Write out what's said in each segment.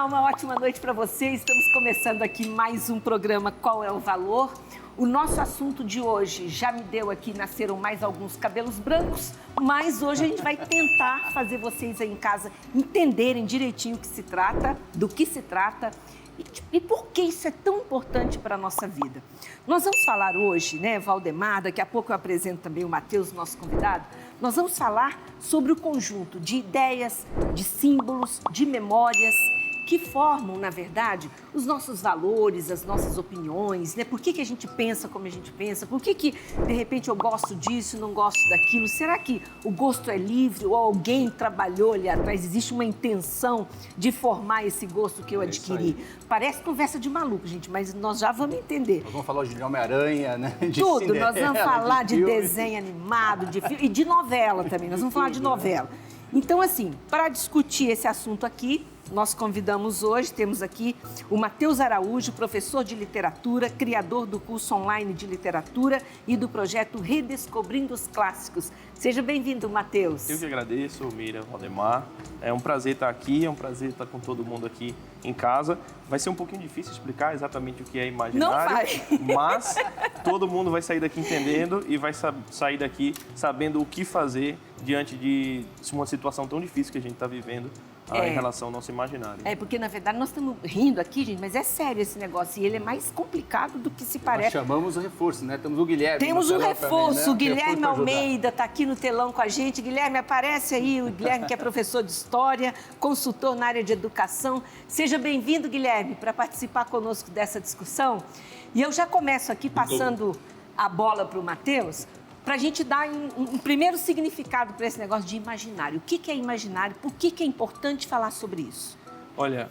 uma ótima noite para você. Estamos começando aqui mais um programa Qual é o Valor? O nosso assunto de hoje já me deu aqui, nasceram mais alguns cabelos brancos, mas hoje a gente vai tentar fazer vocês aí em casa entenderem direitinho do que se trata e por que isso é tão importante para a nossa vida. Nós vamos falar hoje, né, Valdemar, daqui a pouco eu apresento também o Matheus, nosso convidado, nós vamos falar sobre o conjunto de ideias, de símbolos, de memórias que formam, na verdade, os nossos valores, as nossas opiniões, né? Por que a gente pensa como a gente pensa? Por que, de repente, eu gosto disso, não gosto daquilo? Será que o gosto é livre ou alguém trabalhou ali atrás? Existe uma intenção de formar esse gosto que eu adquiri? Parece conversa de maluco, gente, mas nós já vamos entender. Nós vamos falar hoje de Homem-Aranha, né? De tudo, Cinderela, nós vamos falar de desenho animado, de filme e de novela também. Nós vamos falar de novela. Então, assim, para discutir esse assunto aqui, nós convidamos hoje, temos aqui o Matheus Araújo, professor de literatura, criador do curso online de literatura e do projeto Redescobrindo os Clássicos. Seja bem-vindo, Matheus. Eu que agradeço, Miriam, Valdemar. É um prazer estar aqui, é um prazer estar com todo mundo aqui em casa. Vai ser um pouinho difícil explicar exatamente o que é imaginário. Não vai. Mas todo mundo vai sair daqui entendendo e vai sair daqui sabendo o que fazer diante de uma situação tão difícil que a gente está vivendo. Em relação ao nosso imaginário. Porque, na verdade, nós estamos rindo aqui, gente, mas é sério esse negócio. E ele é mais complicado do que se parece. Nós chamamos o reforço, né? Temos o Guilherme. Temos um reforço. Também, né? O Guilherme Almeida está aqui no telão com a gente. Guilherme, aparece aí. O Guilherme, que é professor de História, consultor na área de Educação. Seja bem-vindo, Guilherme, para participar conosco dessa discussão. E eu já começo aqui passando a bola para o Matheus, para a gente dar um primeiro significado para esse negócio de imaginário. O que é imaginário? Por que é importante falar sobre isso? Olha,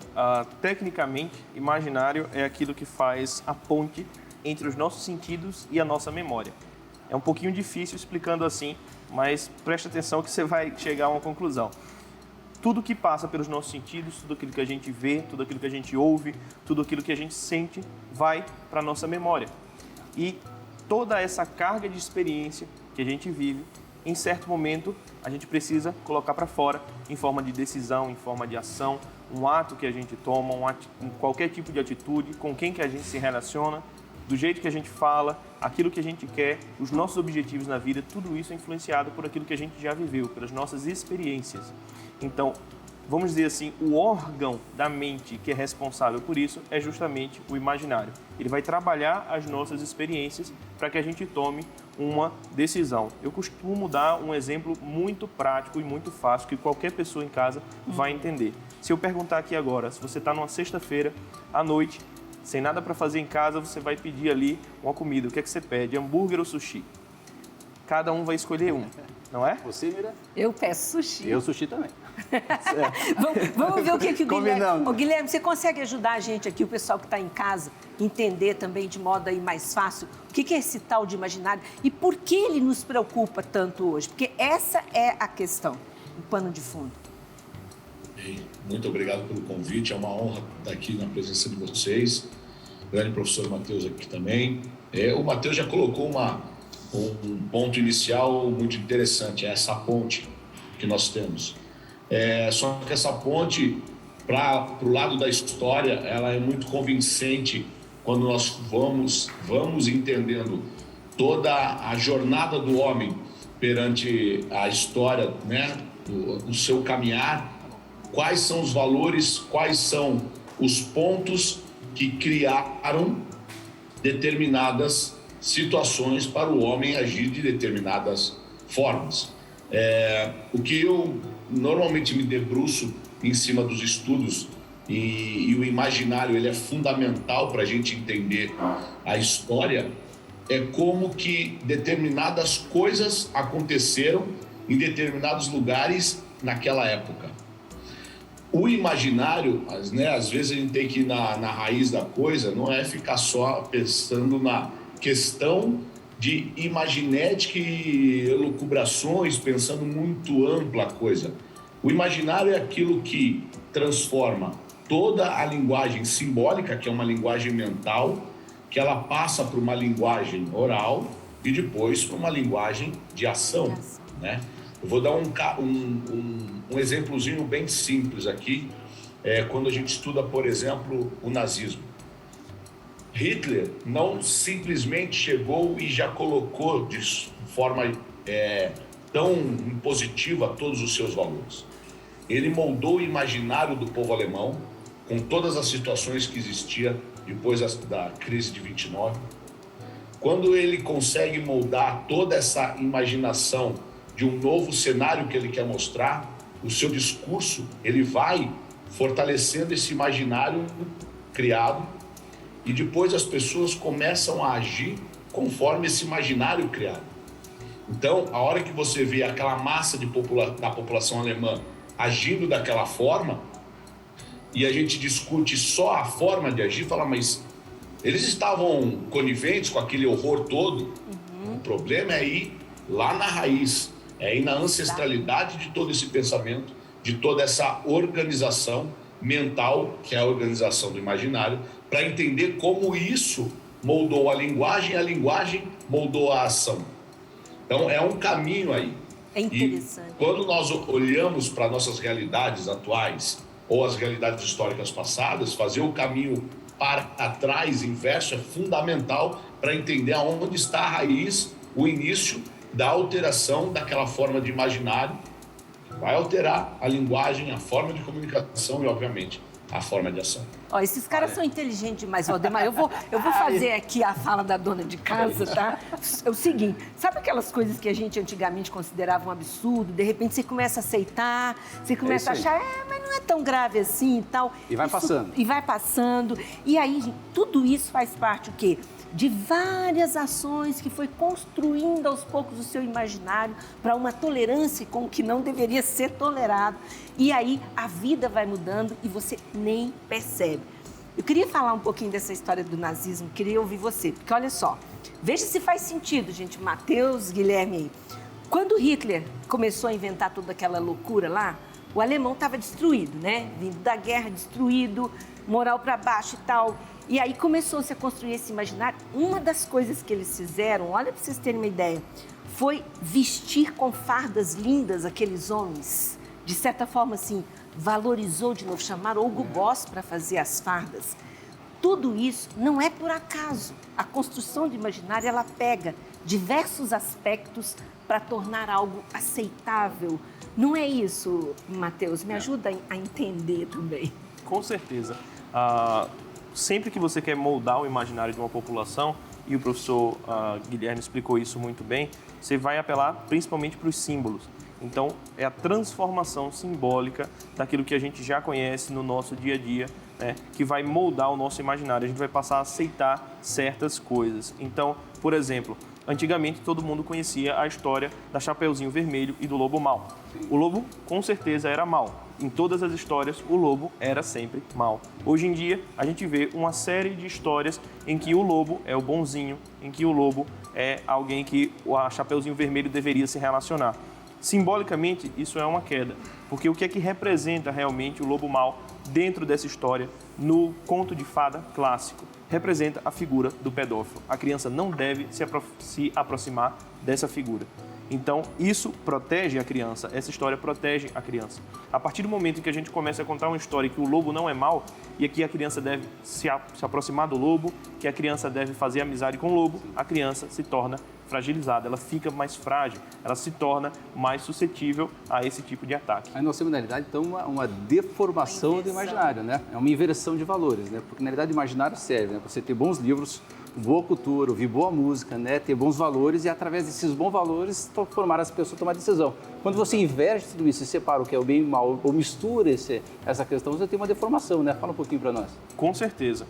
tecnicamente, imaginário é aquilo que faz a ponte entre os nossos sentidos e a nossa memória. É um pouquinho difícil explicando assim, mas preste atenção que você vai chegar a uma conclusão. Tudo que passa pelos nossos sentidos, tudo aquilo que a gente vê, tudo aquilo que a gente ouve, tudo aquilo que a gente sente, vai para a nossa memória. E toda essa carga de experiência que a gente vive, em certo momento, a gente precisa colocar para fora em forma de decisão, em forma de ação, um ato que a gente toma, qualquer tipo de atitude, com quem que a gente se relaciona, do jeito que a gente fala, aquilo que a gente quer, os nossos objetivos na vida, tudo isso é influenciado por aquilo que a gente já viveu, pelas nossas experiências. Então, vamos dizer assim, o órgão da mente que é responsável por isso é justamente o imaginário. Ele vai trabalhar as nossas experiências para que a gente tome uma decisão. Eu costumo dar um exemplo muito prático e muito fácil que qualquer pessoa em casa vai entender. Se eu perguntar aqui agora, se você está numa sexta-feira à noite, sem nada para fazer em casa, você vai pedir ali uma comida. O que é que você pede? Hambúrguer ou sushi? Cada um vai escolher um, não é? Você, Mira? Eu peço sushi. Eu sushi também. Vamos ver o que o Guilherme... Ô, Guilherme, você consegue ajudar a gente aqui, o pessoal que está em casa, entender também de modo aí mais fácil o que é esse tal de imaginário e por que ele nos preocupa tanto hoje? Porque essa é a questão, o pano de fundo. Muito obrigado pelo convite, é uma honra estar aqui na presença de vocês. O grande professor Matheus aqui também. O Matheus já colocou um ponto inicial muito interessante, é essa ponte que nós temos. Só que essa ponte, para o lado da história, ela é muito convincente quando nós vamos entendendo toda a jornada do homem perante a história, né, o seu caminhar, quais são os valores, quais são os pontos que criaram determinadas situações para o homem agir de determinadas formas. O que eu normalmente me debruço em cima dos estudos e o imaginário ele é fundamental para a gente entender a história, é como que determinadas coisas aconteceram em determinados lugares naquela época. O imaginário, né, às vezes a gente tem que ir na raiz da coisa, não é ficar só pensando na questão de imaginética e elucubrações, pensando muito ampla a coisa. O imaginário é aquilo que transforma toda a linguagem simbólica, que é uma linguagem mental, que ela passa por uma linguagem oral e depois por uma linguagem de ação, né? Eu vou dar um exemplozinho bem simples aqui. quando a gente estuda, por exemplo, o nazismo. Hitler não simplesmente chegou e já colocou de forma tão impositiva todos os seus valores. Ele moldou o imaginário do povo alemão com todas as situações que existiam depois da crise de 29. Quando ele consegue moldar toda essa imaginação de um novo cenário que ele quer mostrar, o seu discurso, ele vai fortalecendo esse imaginário criado e depois as pessoas começam a agir conforme esse imaginário criado. Então, a hora que você vê aquela massa da população alemã agindo daquela forma, e a gente discute só a forma de agir, fala, mas eles estavam coniventes com aquele horror todo? O problema é ir lá na raiz, é ir na ancestralidade de todo esse pensamento, de toda essa organização mental, que é a organização do imaginário, para entender como isso moldou a linguagem moldou a ação. Então, é um caminho aí. É interessante. E quando nós olhamos para nossas realidades atuais ou as realidades históricas passadas, fazer o caminho para trás, inverso, é fundamental para entender aonde está a raiz, o início da alteração daquela forma de imaginário, que vai alterar a linguagem, a forma de comunicação e, obviamente, a forma de ação. Ó, esses caras são inteligentes demais, Valdemar. Eu vou fazer aqui a fala da dona de casa, tá? É o seguinte, sabe aquelas coisas que a gente antigamente considerava um absurdo? De repente você começa a aceitar, você começa a achar, mas não é tão grave assim e tal. E vai passando. E vai passando. E aí, gente, tudo isso faz parte, o quê? De várias ações que foi construindo aos poucos o seu imaginário para uma tolerância com o que não deveria ser tolerado. E aí a vida vai mudando e você nem percebe. Eu queria falar um pouquinho dessa história do nazismo, queria ouvir você, porque olha só, veja se faz sentido, gente, Matheus, Guilherme aí. Quando Hitler começou a inventar toda aquela loucura lá, o alemão estava destruído, né? Vindo da guerra, destruído, moral para baixo e tal. E aí começou-se a construir esse imaginário. Uma das coisas que eles fizeram, olha para vocês terem uma ideia, foi vestir com fardas lindas aqueles homens. De certa forma, assim, valorizou de novo, chamaram Hugo Boss para fazer as fardas. Tudo isso não é por acaso. A construção de imaginário, ela pega diversos aspectos para tornar algo aceitável. Não é isso, Matheus? Me ajuda a entender também. Com certeza. Sempre que você quer moldar o imaginário de uma população, e o professor Guilherme explicou isso muito bem, você vai apelar principalmente para os símbolos. Então, é a transformação simbólica daquilo que a gente já conhece no nosso dia a dia, né, que vai moldar o nosso imaginário. A gente vai passar a aceitar certas coisas. Então, por exemplo, antigamente todo mundo conhecia a história da Chapeuzinho Vermelho e do Lobo Mau. O lobo, com certeza, era mau. Em todas as histórias, o lobo era sempre mau. Hoje em dia, a gente vê uma série de histórias em que o lobo é o bonzinho, em que o lobo é alguém que a Chapeuzinho Vermelho deveria se relacionar. Simbolicamente, isso é uma queda, porque o que é que representa realmente o lobo mau dentro dessa história no conto de fada clássico? Representa a figura do pedófilo. A criança não deve se aproximar dessa figura. Então, isso protege a criança, essa história protege a criança. A partir do momento em que a gente começa a contar uma história que o lobo não é mau, e aqui a criança deve se aproximar do lobo, que a criança deve fazer amizade com o lobo, a criança se torna fragilizada, ela fica mais frágil, ela se torna mais suscetível a esse tipo de ataque. Aí nós temos, na realidade, então, uma deformação do imaginário, né? É uma inversão de valores, né? Porque, na realidade, o imaginário serve, né? Para você ter bons livros, boa cultura, ouvir boa música, né? Ter bons valores e, através desses bons valores, formar as pessoas a tomar decisão. Quando você inverte tudo isso e separa o que é o bem e o mal, ou mistura essa questão, você tem uma deformação, né? Fala um pouquinho para nós. Com certeza.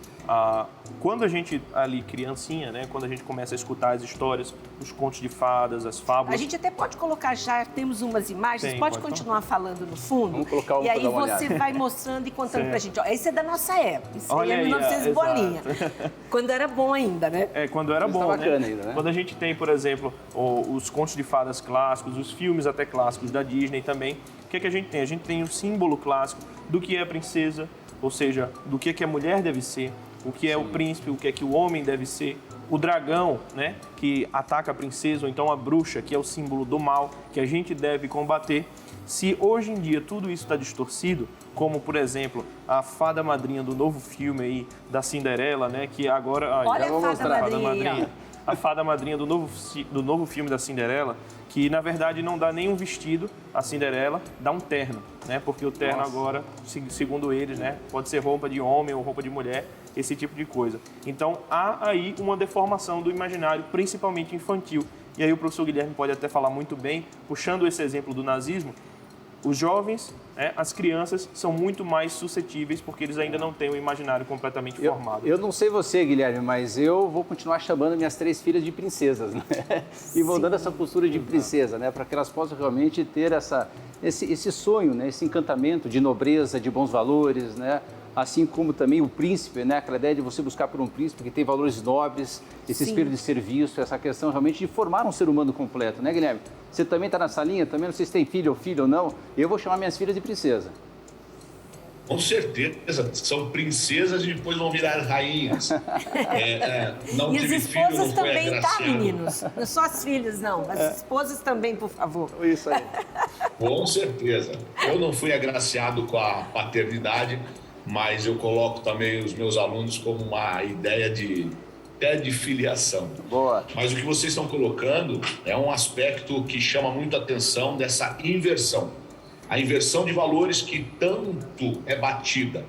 Quando a gente, ali, criancinha, né? Quando a gente começa a escutar as histórias, os contos de fadas, as fábulas... A gente até pode colocar, já temos umas imagens, pode continuar falando no fundo. Vamos colocar e aí dar uma você olhada. vai mostrando e contando pra gente. Ó, esse é da nossa época, isso Olha aí é 1900 bolinha. exato. Quando era bom ainda, né? Quando era bom, bacana né? ainda, né? Quando a gente tem, por exemplo, os contos de fadas clássicos, os filmes até clássicos da Disney também, o que é que a gente tem? A gente tem o símbolo clássico do que é a princesa, ou seja, do que a mulher deve ser, o que é o príncipe, o que é que o homem deve ser, o dragão, né, que ataca a princesa, ou então a bruxa, que é o símbolo do mal, que a gente deve combater. Se hoje em dia tudo isso está distorcido, como por exemplo a fada madrinha do novo filme aí da Cinderela, né, que agora Olha a fada madrinha. A fada madrinha do novo filme da Cinderela, que na verdade não dá nenhum vestido a Cinderela, dá um terno, né? Porque o terno agora, segundo eles, né, pode ser roupa de homem ou roupa de mulher, esse tipo de coisa. Então há aí uma deformação do imaginário, principalmente infantil. E aí o professor Guilherme pode até falar muito bem, puxando esse exemplo do nazismo. Os jovens, né, as crianças, são muito mais suscetíveis porque eles ainda não têm o imaginário completamente formado. Eu não sei você, Guilherme, mas eu vou continuar chamando minhas 3 filhas de princesas, né? E vou dando essa postura de princesa, né? Para que elas possam realmente ter esse sonho, né? Esse encantamento de nobreza, de bons valores, né? Assim como também o príncipe, né? Aquela ideia de você buscar por um príncipe que tem valores nobres, esse espírito de serviço, essa questão realmente de formar um ser humano completo, né, Guilherme? Você também está nessa linha? Também não sei se tem filho ou não. Eu vou chamar minhas filhas de princesa. Com certeza, são princesas e depois vão virar rainhas. Não E as tive filho, esposas não foi também, tá, agraciado. meninos? Não só as filhas, não. As esposas também, por favor. Isso aí. Com certeza. Eu não fui agraciado com a paternidade, mas eu coloco também os meus alunos como uma ideia de filiação. Boa. Mas o que vocês estão colocando é um aspecto que chama muito a atenção dessa inversão. A inversão de valores que tanto é batida.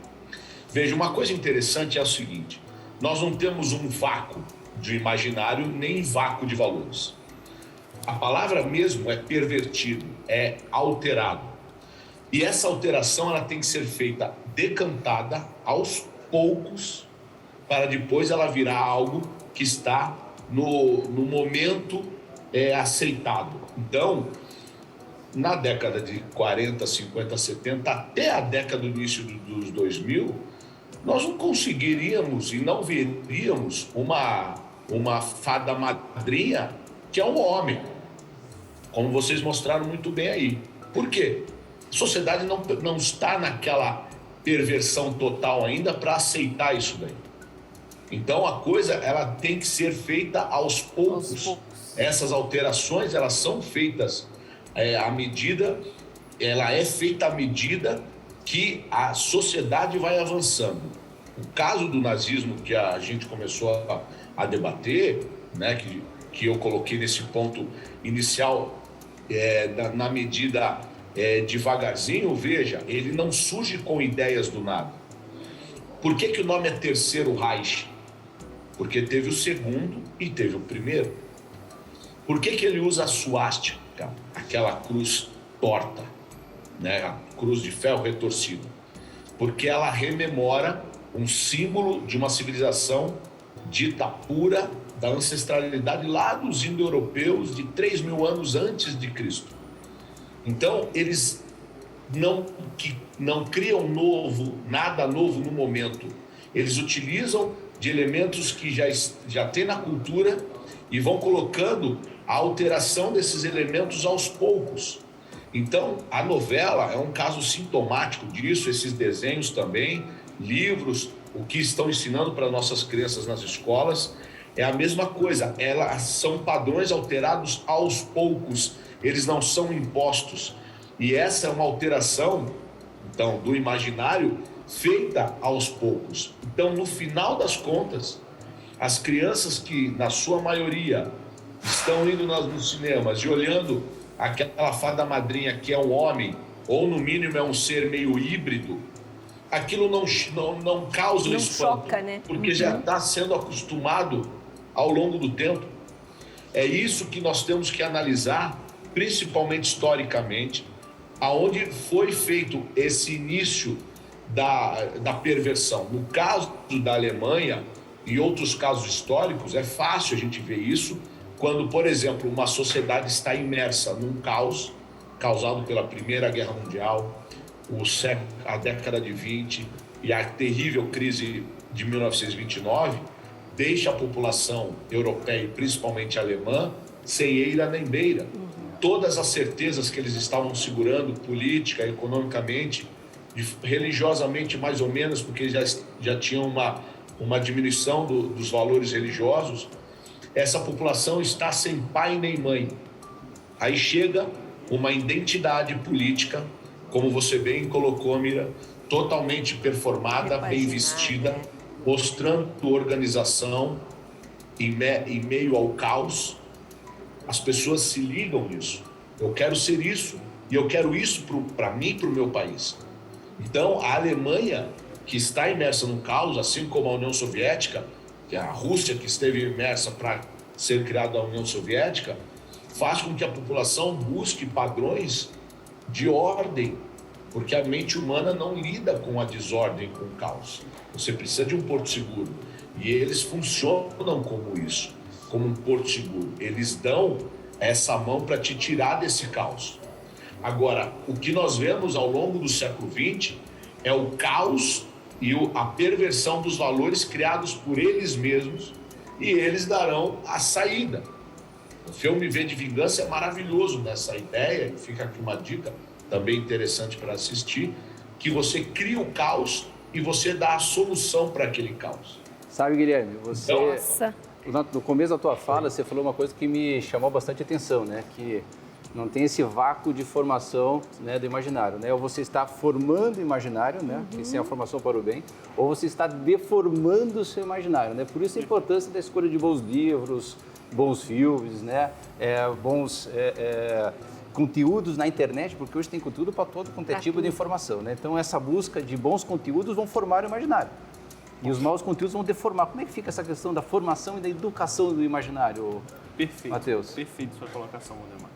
Veja, uma coisa interessante é o seguinte: nós não temos um vácuo de imaginário nem vácuo de valores. A palavra mesmo é pervertido, é alterado. E essa alteração ela tem que ser feita decantada aos poucos, para depois ela virar algo que está no momento aceitado. Então, na década de 40, 50, 70, até a década do início dos 2000, nós não conseguiríamos e não veríamos uma fada madrinha que é um homem, como vocês mostraram muito bem aí. Por quê? A sociedade não está naquela perversão total ainda para aceitar isso daí. Então a coisa ela tem que ser feita aos poucos. Essas alterações elas são feitas à medida, ela é feita à medida que a sociedade vai avançando. O caso do nazismo que a gente começou a debater, né, que eu coloquei nesse ponto inicial, na medida devagarzinho, veja, ele não surge com ideias do nada. Por que o nome é Terceiro Reich? Porque teve o segundo e teve o primeiro. Por que ele usa a suástica, aquela cruz torta, né? A cruz de ferro retorcido? Porque ela rememora um símbolo de uma civilização dita pura, da ancestralidade lá dos indo-europeus de 3.000 anos antes de Cristo. Então, eles não criam nada novo no momento. Eles utilizam de elementos que já tem na cultura e vão colocando a alteração desses elementos aos poucos. Então, a novela é um caso sintomático disso, esses desenhos também, livros, o que estão ensinando para nossas crianças nas escolas, é a mesma coisa. Elas são padrões alterados aos poucos, eles não são impostos. E essa é uma alteração, então, do imaginário feita aos poucos. Então, no final das contas, as crianças que, na sua maioria, estão indo nos cinemas e olhando aquela fada madrinha que é um homem, ou no mínimo é um ser meio híbrido, aquilo não causa um espanto, choca, né? Porque já está sendo acostumado ao longo do tempo. É isso que nós temos que analisar, principalmente historicamente, aonde foi feito esse início da perversão. No caso da Alemanha e outros casos históricos, é fácil a gente ver isso quando, por exemplo, uma sociedade está imersa num caos causado pela Primeira Guerra Mundial, a década de 20 e a terrível crise de 1929, deixa a população europeia e principalmente alemã sem eira nem beira. Todas as certezas que eles estavam segurando, política, economicamente, religiosamente mais ou menos, porque já tinham uma diminuição dos valores religiosos, essa população está sem pai nem mãe. Aí chega uma identidade política, como você bem colocou, Mira, totalmente performada, bem vestida, mostrando organização em meio ao caos. As pessoas se ligam nisso. Eu quero ser isso, e eu quero isso para mim e para o meu país. Então, a Alemanha, que está imersa no caos, assim como a União Soviética, que é a Rússia que esteve imersa para ser criada a União Soviética, faz com que a população busque padrões de ordem, porque a mente humana não lida com a desordem, com o caos. Você precisa de um porto seguro. E eles funcionam como isso, como um porto seguro. Eles dão essa mão para te tirar desse caos. Agora, o que nós vemos ao longo do século XX é o caos e a perversão dos valores criados por eles mesmos, e eles darão a saída. O filme V de Vingança é maravilhoso nessa ideia, e fica aqui uma dica também interessante para assistir, que você cria o caos e você dá a solução para aquele caos. Sabe, Guilherme, você... Nossa. No começo da tua fala, você falou uma coisa que me chamou bastante atenção, né? Que não tem esse vácuo de formação, né, do imaginário, né? Ou você está formando o imaginário, né? Que isso é a formação para o bem, ou você está deformando o seu imaginário, né? Por isso a importância da escolha de bons livros, bons filmes, né? Bons conteúdos na internet, porque hoje tem conteúdo para todo quanto é tipo de informação, né? Então essa busca de bons conteúdos vão formar o imaginário. E os maus conteúdos vão deformar. Como é que fica essa questão da formação e da educação do imaginário, Perfeito. Matheus? Perfeito sua colocação, Waldemar.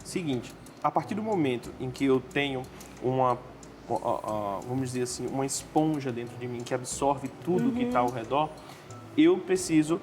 Seguinte, a partir do momento em que eu tenho vamos dizer assim, uma esponja dentro de mim que absorve tudo que está ao redor, eu preciso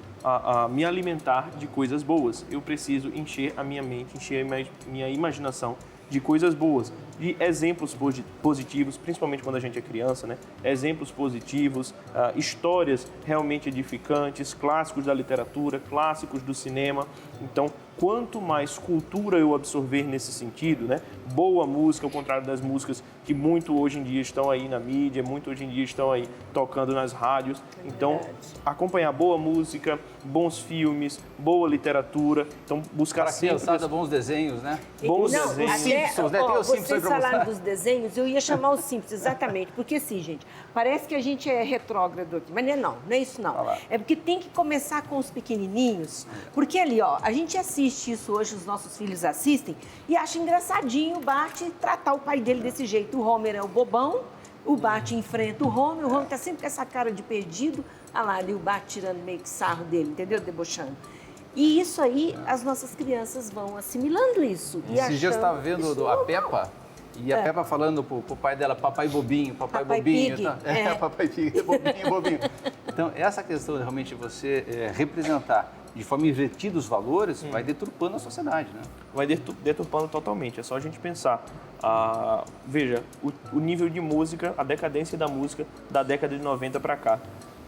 me alimentar de coisas boas. Eu preciso encher a minha mente, encher a minha imaginação de coisas boas, de exemplos positivos, principalmente quando a gente é criança, né? Exemplos positivos, histórias realmente edificantes, clássicos da literatura, clássicos do cinema. Então, quanto mais cultura eu absorver nesse sentido, né? Boa música, ao contrário das músicas que muito hoje em dia estão aí na mídia, muito hoje em dia estão aí tocando nas rádios. Então, acompanhar boa música, bons filmes, boa literatura. Então, buscar sempre... bons desenhos, né? Bons Não, desenhos. Simpsons, né? Tem os Simpsons vocês pra mostrar. falaram dos desenhos, eu ia chamar os Simpsons, exatamente. Porque assim, gente, parece que a gente é retrógrado aqui, mas não é isso não. É porque tem que começar com os pequenininhos, porque ali, ó, a gente assiste isso hoje, os nossos filhos assistem, e acha engraçadinho o Bart tratar o pai dele desse jeito. O Homer é o bobão, o Bart enfrenta o Homer tá sempre com essa cara de perdido, olha lá ali o Bart tirando meio que sarro dele, entendeu? Debochando. E isso aí, as nossas crianças vão assimilando isso. E Esses dias eu achando estava vendo isso a normal. Peppa, e a Peppa falando pro pai dela, papai bobinho, papai Papai bobinho. Pig, Tá? é. Papai Pig, bobinho, bobinho. Então, essa questão de realmente você representar de forma invertida os valores, vai deturpando a sociedade, né? Vai deturpando totalmente. É só a gente pensar. Veja, o nível de música, a decadência da música da década de 90 para cá.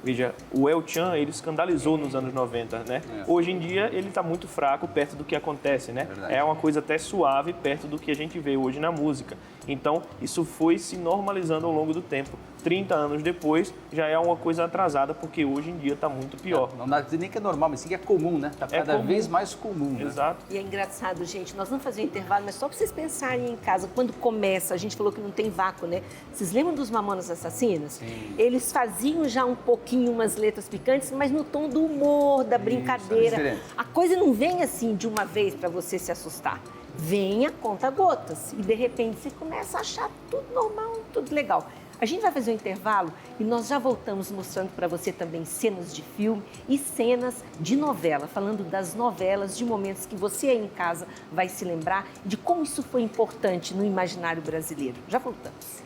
Veja, o El Chan, ele escandalizou nos anos 90, né? Hoje em dia, ele está muito fraco perto do que acontece, né? Verdade. É uma coisa até suave perto do que a gente vê hoje na música. Então, isso foi se normalizando ao longo do tempo. 30 anos depois, já é uma coisa atrasada, porque hoje em dia está muito pior. Não dá pra dizer nem que é normal, mas sim que é comum, né? Está cada comum. vez mais comum, né? Exato. E é engraçado, gente, nós vamos fazer um intervalo, mas só para vocês pensarem em casa, quando começa, a gente falou que não tem vácuo, né? Vocês lembram dos Mamonas Assassinas? Sim. Eles faziam já um pouquinho umas letras picantes, mas no tom do humor, da brincadeira. diferente. A coisa não vem assim de uma vez para você se assustar. Vem a conta-gotas e de repente você começa a achar tudo normal, tudo legal. A gente vai fazer um intervalo e nós já voltamos mostrando para você também cenas de filme e cenas de novela, falando das novelas, de momentos que você aí em casa vai se lembrar de como isso foi importante no imaginário brasileiro. Já voltamos.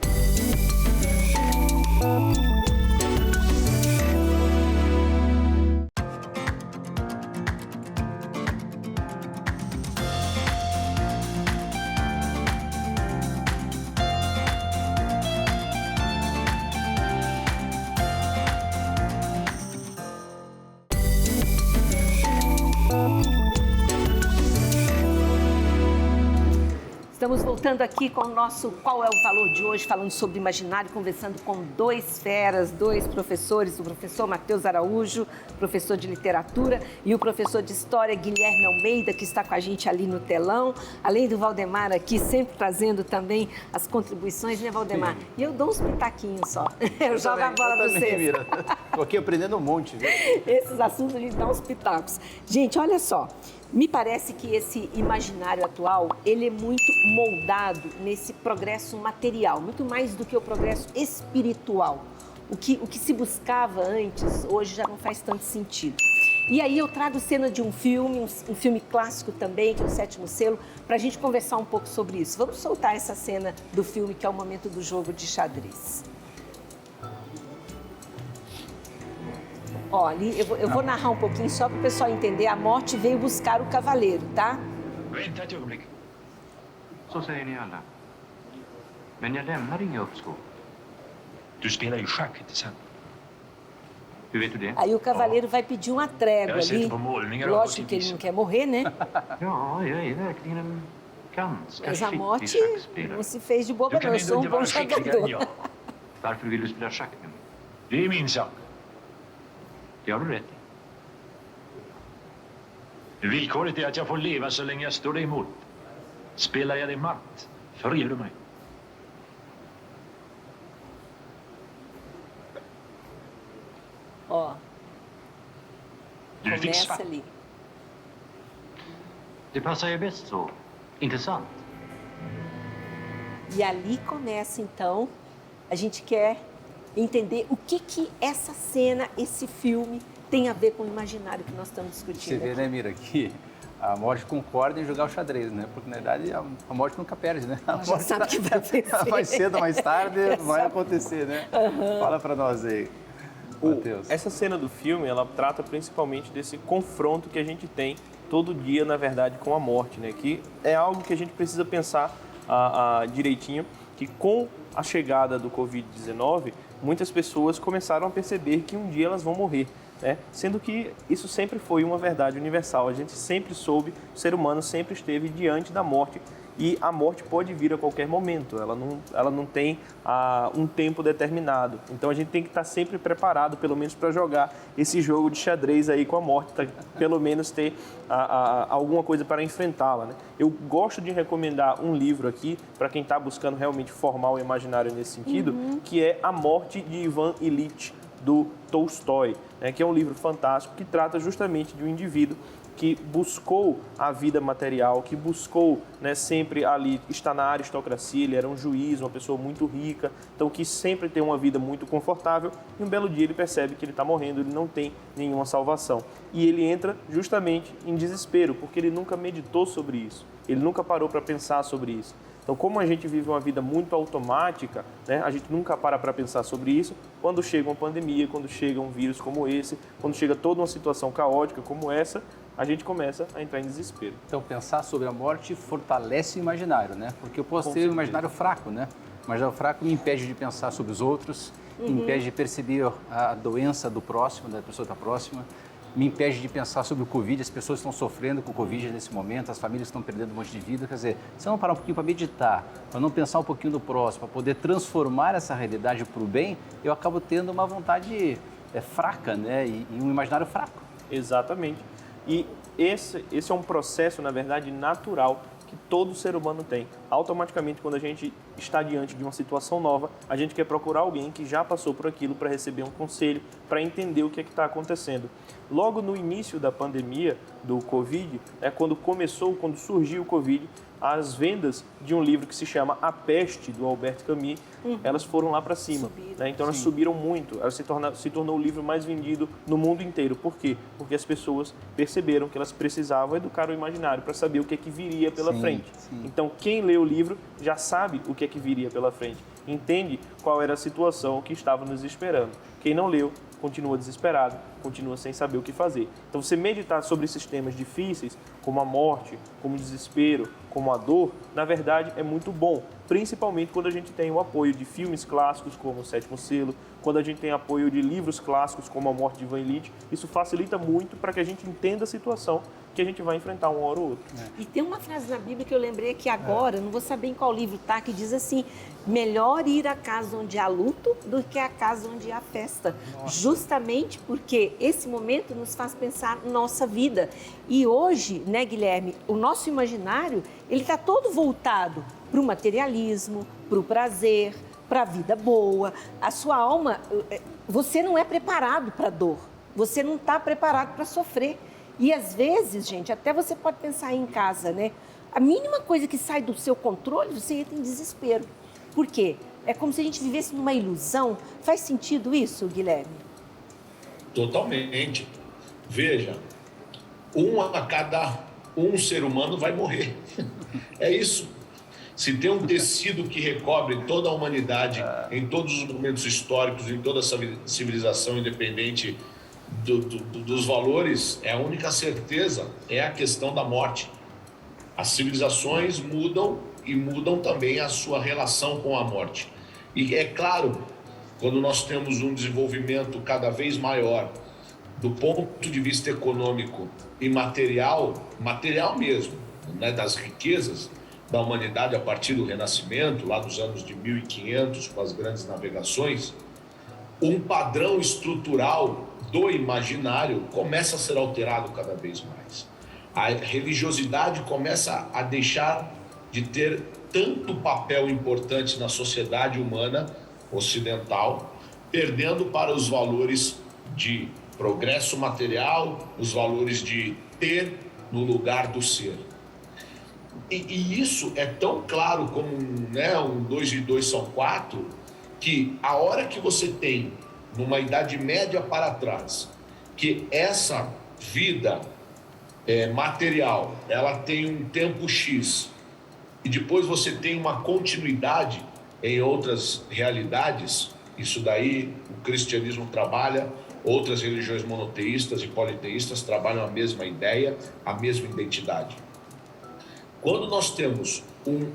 Estamos voltando aqui com o nosso Qual é o Valor de hoje, falando sobre imaginário, conversando com dois feras, dois professores, o professor Matheus Araújo, professor de literatura, e o professor de história, Guilherme Almeida, que está com a gente ali no telão, além do Valdemar aqui, sempre trazendo também as contribuições, né, Valdemar? Sim. E eu dou uns pitaquinhos só. Eu jogo a bola para vocês. Estou aqui aprendendo um monte, viu? Esses assuntos a gente dá uns pitacos. Gente, olha só, me parece que esse imaginário atual, ele é muito moldado nesse progresso material, muito mais do que o progresso espiritual. O que se buscava antes, hoje já não faz tanto sentido. E aí eu trago cena de um filme clássico também, que é o Sétimo Selo, para a gente conversar um pouco sobre isso. Vamos soltar essa cena do filme, que é o momento do jogo de xadrez. Ó, ali, eu vou narrar um pouquinho só para o pessoal entender. A morte veio buscar o cavaleiro, tá? Vänta ett ögonblick. Så säger ni alla. Men jag lämnar inga uppskov. Du spelar ju schack, inte sant? Hur vet du det? Aí o cavaleiro vai pedir uma trégua Jag har ali. sett på målningar och Lógico que ele não quer morrer, né? Ja, jag är verkligen en ganska Mas a skicklig morte schackspelare. não se fez de boba, Du não. kan Eu ändå sou um inte bom vara skickligare än jogador. jag. Varför vill du spela schack med mig? Det är min sak. Det har du rätt i. Villkoret är att jag får leva så länge jag står dig emot. Spelar jag dig matt, förger du mig. Ó, Du fick começa svart. ali. Det passar ju bäst så. Inte sant? E ali começa, então, a gente quer entender o que essa cena, esse filme, tem a ver com o imaginário que nós estamos Você discutindo vê, aqui. né, Mira, que a morte concorda em jogar o xadrez, né? Porque, na verdade, a morte nunca perde, né? A Ela já morte sabe que vai acontecer. mais cedo ou mais tarde Já vai sabe. acontecer, né? Fala pra nós aí, Matheus. Essa cena do filme, ela trata principalmente desse confronto que a gente tem todo dia, na verdade, com a morte, né? Que é algo que a gente precisa pensar direitinho, que com a chegada do Covid-19, muitas pessoas começaram a perceber que um dia elas vão morrer, né? Sendo que isso sempre foi uma verdade universal. A gente sempre soube, o ser humano sempre esteve diante da morte, e a morte pode vir a qualquer momento, ela não tem um tempo determinado. Então a gente tem que estar sempre preparado, pelo menos para jogar esse jogo de xadrez aí com a morte, pra, pelo menos ter alguma coisa para enfrentá-la, né? Eu gosto de recomendar um livro aqui, para quem está buscando realmente formar o imaginário nesse sentido, que é A Morte de Ivan Ilitch, do Tolstói, né, que é um livro fantástico que trata justamente de um indivíduo que buscou a vida material, que buscou, né, sempre ali estar na aristocracia. Ele era um juiz, uma pessoa muito rica, então quis sempre ter uma vida muito confortável, e um belo dia ele percebe que ele está morrendo, ele não tem nenhuma salvação. E ele entra justamente em desespero, porque ele nunca meditou sobre isso, ele nunca parou para pensar sobre isso. Então, como a gente vive uma vida muito automática, né, a gente nunca para pensar sobre isso. Quando chega uma pandemia, quando chega um vírus como esse, quando chega toda uma situação caótica como essa, a gente começa a entrar em desespero. Então, pensar sobre a morte fortalece o imaginário, né? Porque eu posso ter um imaginário fraco, né? O imaginário fraco me impede de pensar sobre os outros, me impede de perceber a doença do próximo, da pessoa que está próxima, me impede de pensar sobre o Covid. As pessoas estão sofrendo com o Covid nesse momento, as famílias estão perdendo um monte de vida. Quer dizer, se eu não parar um pouquinho para meditar, para não pensar um pouquinho do próximo, para poder transformar essa realidade para o bem, eu acabo tendo uma vontade fraca, né? E um imaginário fraco. Exatamente. E esse é um processo, na verdade, natural que todo ser humano tem. Automaticamente, quando a gente está diante de uma situação nova, a gente quer procurar alguém que já passou por aquilo para receber um conselho, para entender o que está acontecendo. Logo no início da pandemia do Covid, quando surgiu o Covid, as vendas de um livro que se chama A Peste, do Albert Camus, elas foram lá para cima. Né? Então elas subiram muito, elas se tornou o livro mais vendido no mundo inteiro. Por quê? Porque as pessoas perceberam que elas precisavam educar o imaginário para saber o que é que viria pela frente. Sim. Então quem lê o livro já sabe o que é que viria pela frente, entende qual era a situação que estava nos esperando. Quem não leu continua desesperado, continua sem saber o que fazer. Então, você meditar sobre esses temas difíceis, como a morte, como o desespero, como a dor, na verdade é muito bom, principalmente quando a gente tem o apoio de filmes clássicos como O Sétimo Selo, quando a gente tem apoio de livros clássicos como A Morte de Ivan Illich. Isso facilita muito para que a gente entenda a situação que a gente vai enfrentar uma hora ou outra. E tem uma frase na Bíblia que eu lembrei aqui agora, não vou saber em qual livro tá, que diz assim: melhor ir à casa onde há luto do que à casa onde há festa. Justamente porque esse momento nos faz pensar na nossa vida. E hoje, né, Guilherme, o nosso imaginário, ele está todo voltado para o materialismo, para o prazer, para a vida boa. A sua alma, você não é preparado para a dor, você não está preparado para sofrer. E às vezes, gente, até você pode pensar em casa, né? A mínima coisa que sai do seu controle, você entra em desespero. Por quê? É como se a gente vivesse numa ilusão. Faz sentido isso, Guilherme? Totalmente. Veja, um ser humano vai morrer. É isso. Se tem um tecido que recobre toda a humanidade em todos os momentos históricos, em toda essa civilização, independente dos valores, é a única certeza, é a questão da morte. As civilizações mudam e mudam também a sua relação com a morte. E é claro, quando nós temos um desenvolvimento cada vez maior do ponto de vista econômico e material mesmo, né, das riquezas da humanidade a partir do Renascimento, lá dos anos de 1500, com as grandes navegações, um padrão estrutural do imaginário começa a ser alterado cada vez mais. A religiosidade começa a deixar de ter tanto papel importante na sociedade humana ocidental, perdendo para os valores de progresso material, os valores de ter no lugar do ser. E isso é tão claro como um 2 e 2 são 4, que a hora que você tem, numa idade média para trás, que essa vida material, ela tem um tempo X, e depois você tem uma continuidade em outras realidades, isso daí o cristianismo trabalha, outras religiões monoteístas e politeístas trabalham a mesma ideia, a mesma identidade. Quando nós temos um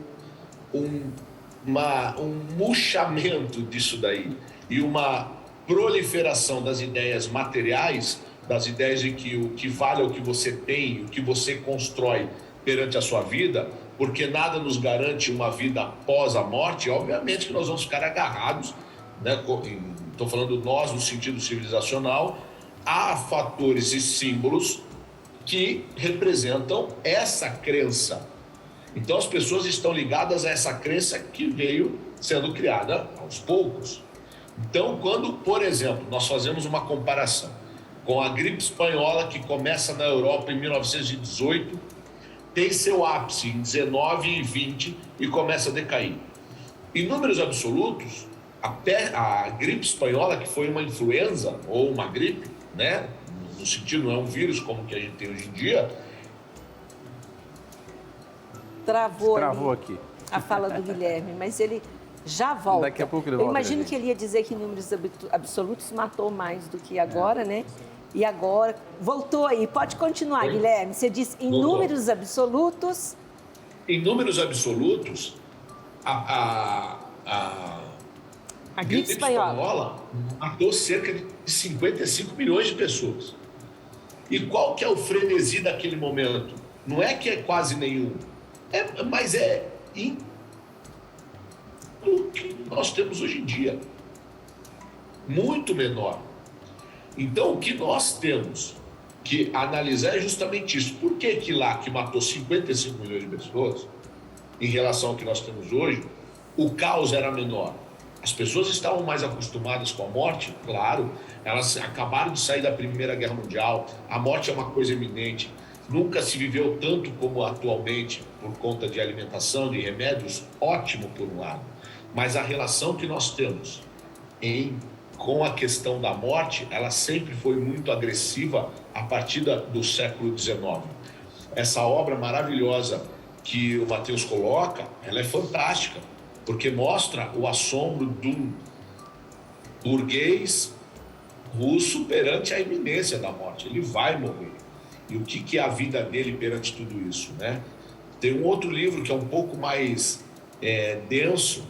murchamento disso daí e uma proliferação das ideias materiais, das ideias de que o que vale é o que você tem, o que você constrói perante a sua vida, porque nada nos garante uma vida após a morte, obviamente que nós vamos ficar agarrados, né? Estou falando nós no sentido civilizacional, a fatores e símbolos que representam essa crença. Então as pessoas estão ligadas a essa crença que veio sendo criada aos poucos. Então, quando, por exemplo, nós fazemos uma comparação com a gripe espanhola que começa na Europa em 1918, tem seu ápice em 19 e 20 e começa a decair. Em números absolutos, a gripe espanhola, que foi uma influenza ou uma gripe, né, no sentido não é um vírus como que a gente tem hoje em dia. Travou aqui a fala do Guilherme, mas ele já volta. Daqui a pouco ele volta. Eu imagino que ele ia dizer que em números absolutos matou mais do que agora, né? E agora, voltou aí, pode continuar, Guilherme. Você disse em números absolutos... Em números absolutos, a gripe espanhola matou cerca de 55 milhões de pessoas. E qual que é o frenesi daquele momento? Não é que é quase nenhum, mas é o que nós temos hoje em dia. Muito menor. Então, o que nós temos que analisar é justamente isso. Por que que lá, que matou 55 milhões de pessoas, em relação ao que nós temos hoje, o caos era menor? As pessoas estavam mais acostumadas com a morte, claro, elas acabaram de sair da Primeira Guerra Mundial, a morte é uma coisa eminente, nunca se viveu tanto como atualmente, por conta de alimentação, de remédios, ótimo por um lado, mas a relação que nós temos com a questão da morte, ela sempre foi muito agressiva a partir do século XIX. Essa obra maravilhosa que o Mateus coloca, ela é fantástica, porque mostra o assombro de um burguês russo perante a iminência da morte. Ele vai morrer. E o que é a vida dele perante tudo isso, né? Tem um outro livro que é um pouco mais denso,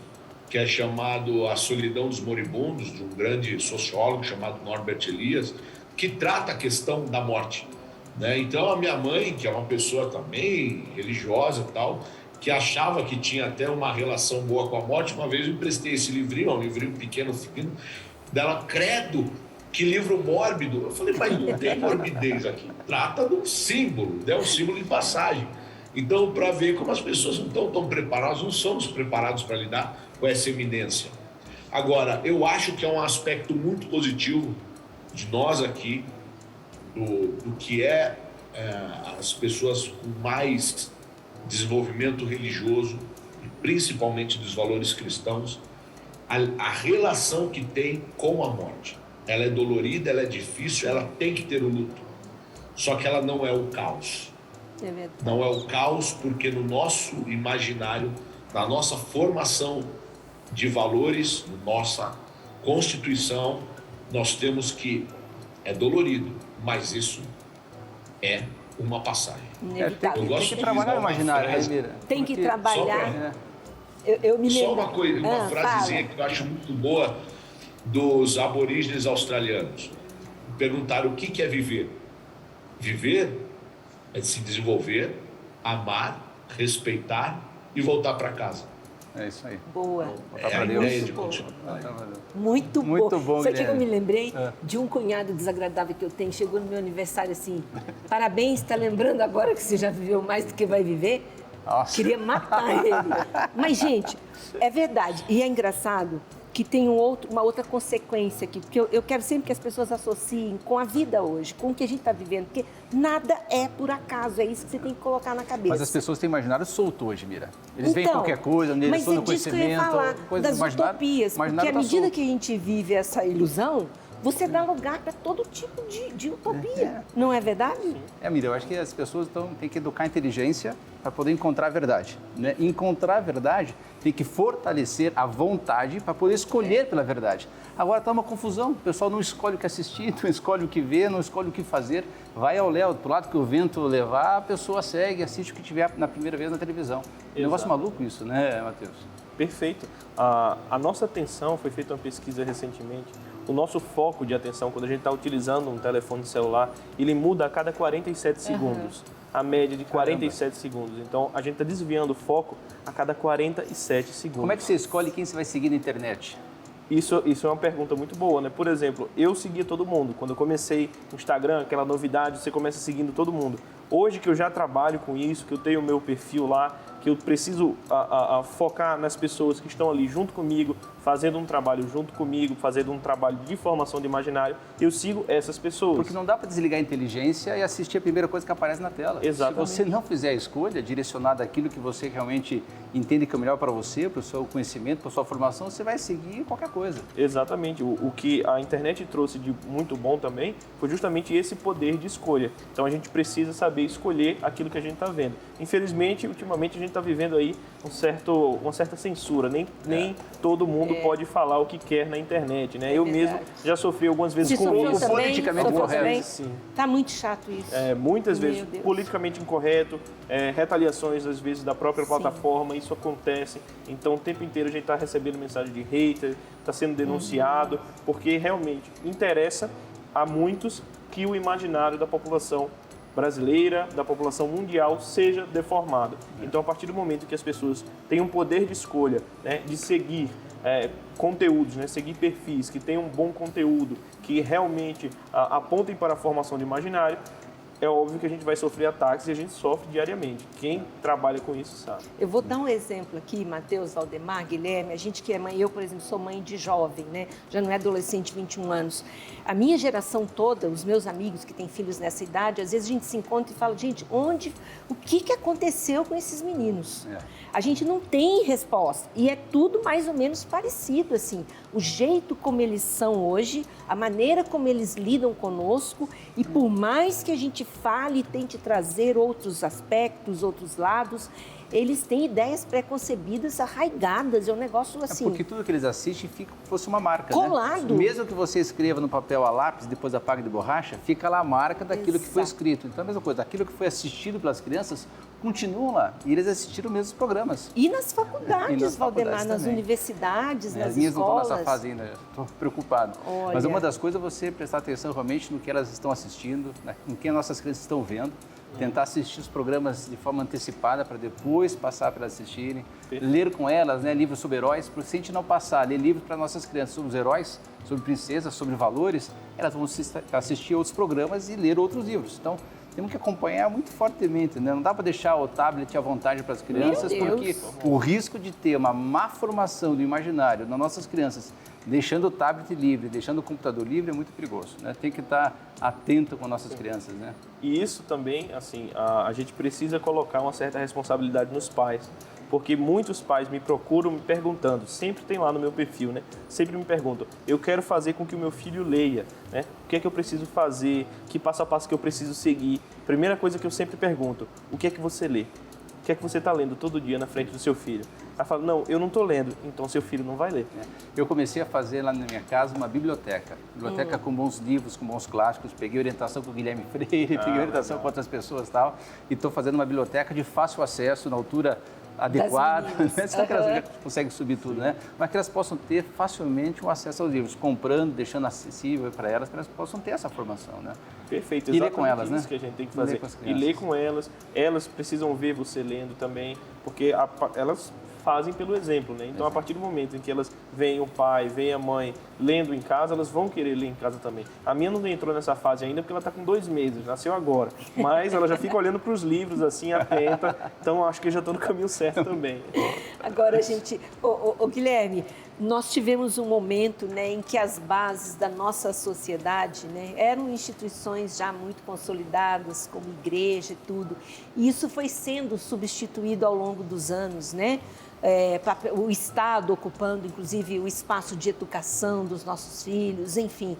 que é chamado A Solidão dos Moribundos, de um grande sociólogo chamado Norbert Elias, que trata a questão da morte, né? Então, a minha mãe, que é uma pessoa também religiosa e tal, que achava que tinha até uma relação boa com a morte, uma vez eu emprestei esse livrinho, um livrinho pequeno, fino, dela, credo, que livro mórbido. Eu falei, mas não tem morbidez aqui, trata de um símbolo, é um símbolo de passagem. Então, para ver como as pessoas não estão tão preparadas, não somos preparados para lidar com essa iminência. Agora, eu acho que é um aspecto muito positivo de nós aqui, do que as pessoas com mais desenvolvimento religioso, e principalmente dos valores cristãos, a relação que tem com a morte. Ela é dolorida, ela é difícil, ela tem que ter o luto. Só que ela não é o caos. É verdade. Não é o caos porque no nosso imaginário, na nossa formação de valores, na nossa Constituição, nós temos que é dolorido, mas isso é uma passagem. Inevitável. Tem que trabalhar no imaginário, né, Mira? Tem que Porque- trabalhar. Eu me lembro. Só uma coisa, uma frasezinha fala. que eu acho muito boa dos aborígenes australianos. Perguntaram o que é viver. Viver é se desenvolver, amar, respeitar e voltar para casa. É isso aí. Boa. Voltar É pra a Deus. ideia de continuar. Muito Muito bom, Sabe o que eu Guilherme. me lembrei? De um cunhado desagradável que eu tenho. Chegou no meu aniversário assim, parabéns, está lembrando agora que você já viveu mais do que vai viver? Nossa. Queria matar ele. Mas, gente, é verdade. E é engraçado que tem uma outra consequência aqui, porque eu quero sempre que as pessoas associem com a vida hoje, com o que a gente está vivendo, porque nada é por acaso, é isso que você tem que colocar na cabeça. Mas as pessoas têm imaginário solto hoje, Mira. Eles veem Então, qualquer coisa, eles mas estão no é disso que eu ia conhecimento, falar, coisa das imaginário. utopias, porque Imaginário à tá medida solto. que a gente vive essa ilusão, você dá lugar para todo tipo de utopia, não é verdade? Mira, eu acho que as pessoas têm que educar a inteligência para poder encontrar a verdade, né? Encontrar a verdade tem que fortalecer a vontade para poder escolher pela verdade. Agora está uma confusão, o pessoal não escolhe o que assistir, não escolhe o que ver, não escolhe o que fazer, vai ao léu, pro lado que o vento levar, a pessoa segue, assiste o que tiver na primeira vez na televisão. É um negócio maluco isso, né, Matheus? Perfeito. A nossa atenção, foi feita uma pesquisa recentemente, o nosso foco de atenção, quando a gente está utilizando um telefone celular, ele muda a cada 47 segundos. A média de 47 segundos. Então, a gente está desviando o foco a cada 47 segundos. Como é que você escolhe quem você vai seguir na internet? Isso é uma pergunta muito boa, né? Por exemplo, eu seguia todo mundo. Quando eu comecei no Instagram, aquela novidade, você começa seguindo todo mundo. Hoje que eu já trabalho com isso, que eu tenho o meu perfil lá, que eu preciso focar nas pessoas que estão ali junto comigo, fazendo um trabalho junto comigo, fazendo um trabalho de formação de imaginário, eu sigo essas pessoas. Porque não dá para desligar a inteligência e assistir a primeira coisa que aparece na tela. Exatamente. Se você não fizer a escolha direcionada àquilo que você realmente entende que é o melhor para você, para o seu conhecimento, para a sua formação, você vai seguir qualquer coisa. Exatamente. O que a internet trouxe de muito bom também foi justamente esse poder de escolha. Então a gente precisa saber escolher aquilo que a gente está vendo. Infelizmente, ultimamente a gente está vivendo aí uma certa censura. Nem todo mundo pode falar o que quer na internet, né? Eu mesmo já sofri algumas vezes com sofreu isso. também? politicamente Sofreu correto. também? Sim. Tá muito chato isso. Muitas Meu vezes Deus. politicamente incorreto, retaliações às vezes da própria plataforma, isso acontece. Então o tempo inteiro a gente está recebendo mensagem de hater, está sendo denunciado, porque realmente interessa a muitos que o imaginário da população brasileira, da população mundial, seja deformado. Então, a partir do momento que as pessoas têm um poder de escolha, né, de seguir conteúdos, né, seguir perfis que tenham um bom conteúdo, que realmente apontem para a formação de imaginário, é óbvio que a gente vai sofrer ataques e a gente sofre diariamente. Quem trabalha com isso sabe. Eu vou dar um exemplo aqui, Matheus, Valdemar, Guilherme, a gente que é mãe, eu, por exemplo, sou mãe de jovem, né? Já não é adolescente, 21 anos. A minha geração toda, os meus amigos que têm filhos nessa idade, às vezes a gente se encontra e fala, gente, o que aconteceu com esses meninos? A gente não tem resposta e é tudo mais ou menos parecido, assim. O jeito como eles são hoje, a maneira como eles lidam conosco e por mais que a gente fale e tente trazer outros aspectos, outros lados, eles têm ideias preconcebidas, arraigadas, é um negócio assim... Porque tudo que eles assistem fosse uma marca, colado. né? Mesmo que você escreva no papel a lápis, depois apague de borracha, fica lá a marca daquilo que foi escrito. Então, a mesma coisa, aquilo que foi assistido pelas crianças, continuam lá. E eles assistiram os mesmos programas. E nas faculdades, Valdemar, nas também. universidades, nas As minhas não escolas. estão nessa fase ainda, estou preocupado. Olha. Mas uma das coisas é você prestar atenção realmente no que elas estão assistindo, né? Em que as nossas crianças estão vendo, tentar assistir os programas de forma antecipada para depois passar para elas assistirem, ler com elas, né, livros sobre heróis, porque se a gente não passar, ler livros para nossas crianças sobre os heróis, sobre princesas, sobre valores, elas vão assistir outros programas e ler outros livros. Então, temos que acompanhar muito fortemente, né? Não dá para deixar o tablet à vontade para as crianças, porque o risco de ter uma má formação do imaginário nas nossas crianças, deixando o tablet livre, deixando o computador livre, é muito perigoso, né? Tem que estar atento com nossas crianças, né? E isso também, assim, a gente precisa colocar uma certa responsabilidade nos pais, porque muitos pais me procuram me perguntando, sempre tem lá no meu perfil, né? Sempre me perguntam, eu quero fazer com que o meu filho leia, né? O que é que eu preciso fazer? Que passo a passo que eu preciso seguir? Primeira coisa que eu sempre pergunto, o que é que você lê? O que é que você está lendo todo dia na frente do seu filho? Ela fala, não, eu não estou lendo, então seu filho não vai ler. Eu comecei a fazer lá na minha casa uma biblioteca com bons livros, com bons clássicos, peguei orientação com o Guilherme Freire, peguei orientação com outras pessoas e tal, e estou fazendo uma biblioteca de fácil acesso, na altura adequada, né? Será que elas conseguem subir tudo, né? Mas que elas possam ter facilmente um acesso aos livros, comprando, deixando acessível para elas possam ter essa formação, né? Perfeito, exatamente. E ler com elas, isso, né? Isso que a gente tem que fazer. E ler com elas precisam ver você lendo também, porque elas fazem pelo exemplo, né? Então, a partir do momento em que elas veem o pai, veem a mãe lendo em casa, elas vão querer ler em casa também. A minha não entrou nessa fase ainda porque ela está com 2 meses, nasceu agora. Mas ela já fica olhando para os livros, assim, atenta. Então, acho que eu já estou no caminho certo também. Agora, gente... Guilherme, nós tivemos um momento, né, em que as bases da nossa sociedade, né, eram instituições já muito consolidadas, como igreja e tudo. E isso foi sendo substituído ao longo dos anos, né? O Estado ocupando, inclusive, o espaço de educação dos nossos filhos, enfim.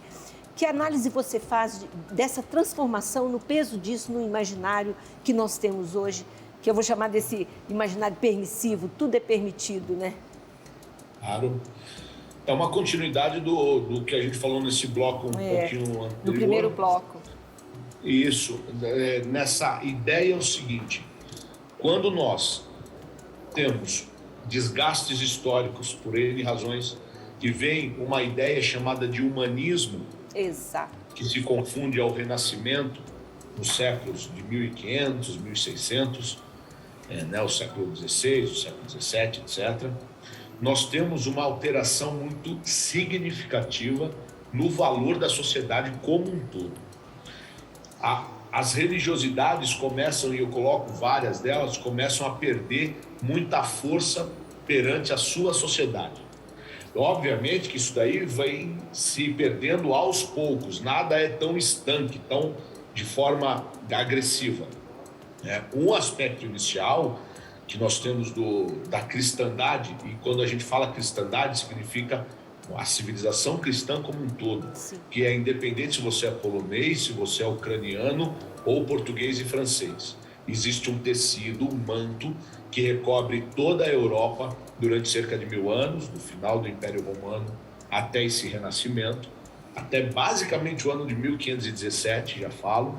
Que análise você faz dessa transformação, no peso disso, no imaginário que nós temos hoje, que eu vou chamar desse imaginário permissivo, tudo é permitido, né? Claro. É uma continuidade do que a gente falou nesse bloco pouquinho anterior. No primeiro bloco. Isso. Nessa ideia é o seguinte, quando nós temos desgastes históricos, por N razões, que vem uma ideia chamada de humanismo, exato, que se confunde ao Renascimento, nos séculos de 1500, 1600, o século XVI, o século XVII, etc., nós temos uma alteração muito significativa no valor da sociedade como um todo. As religiosidades começam, e eu coloco várias delas, começam a perder muita força perante a sua sociedade. Obviamente que isso daí vem se perdendo aos poucos, nada é tão estanque, tão de forma agressiva. Um aspecto inicial que nós temos da cristandade, e quando a gente fala cristandade, significa a civilização cristã como um todo, sim, que é independente se você é polonês, se você é ucraniano ou português e francês. Existe um tecido, um manto, que recobre toda a Europa durante cerca de 1000 anos, do final do Império Romano até esse renascimento, até basicamente o ano de 1517, já falo,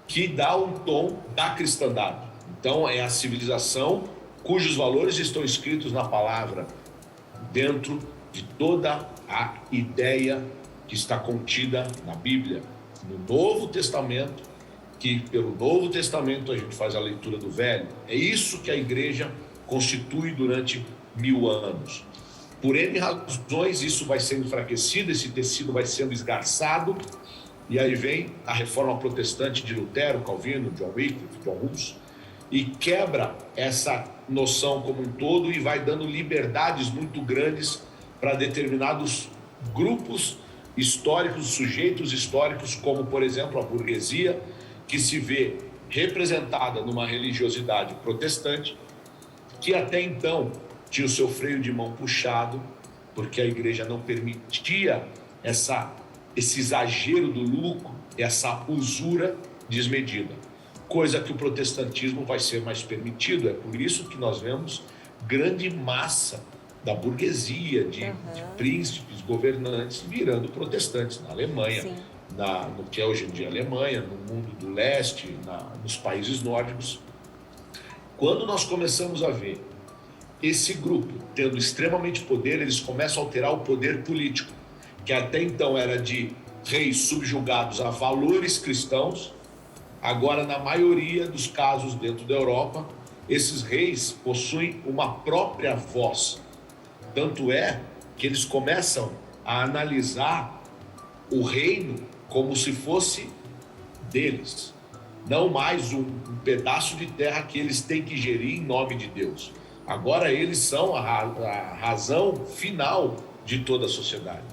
que dá um tom da cristandade. Então, é a civilização cujos valores estão escritos na palavra, dentro de toda a ideia que está contida na Bíblia, no Novo Testamento, que pelo Novo Testamento a gente faz a leitura do Velho. É isso que a igreja constitui durante 1000 anos. Por N razões, isso vai sendo enfraquecido, esse tecido vai sendo esgarçado, e aí vem a reforma protestante de Lutero, Calvino, John Wycliffe, John Hus, e quebra essa noção como um todo e vai dando liberdades muito grandes para determinados grupos históricos, sujeitos históricos, como, por exemplo, a burguesia, que se vê representada numa religiosidade protestante, que até então tinha o seu freio de mão puxado, porque a igreja não permitia esse exagero do lucro, essa usura desmedida. coisa que o protestantismo vai ser mais permitido. É por isso que nós vemos grande massa da burguesia, de príncipes, governantes virando protestantes na Alemanha, no que é hoje em dia a Alemanha, no mundo do leste, nos países nórdicos. Quando nós começamos a ver esse grupo tendo extremamente poder, eles começam a alterar o poder político, que até então era de reis subjugados a valores cristãos. Agora, na maioria dos casos dentro da Europa, esses reis possuem uma própria voz. Tanto é que eles começam a analisar o reino como se fosse deles, não mais um pedaço de terra que eles têm que gerir em nome de Deus. Agora eles são a razão final de toda a sociedade.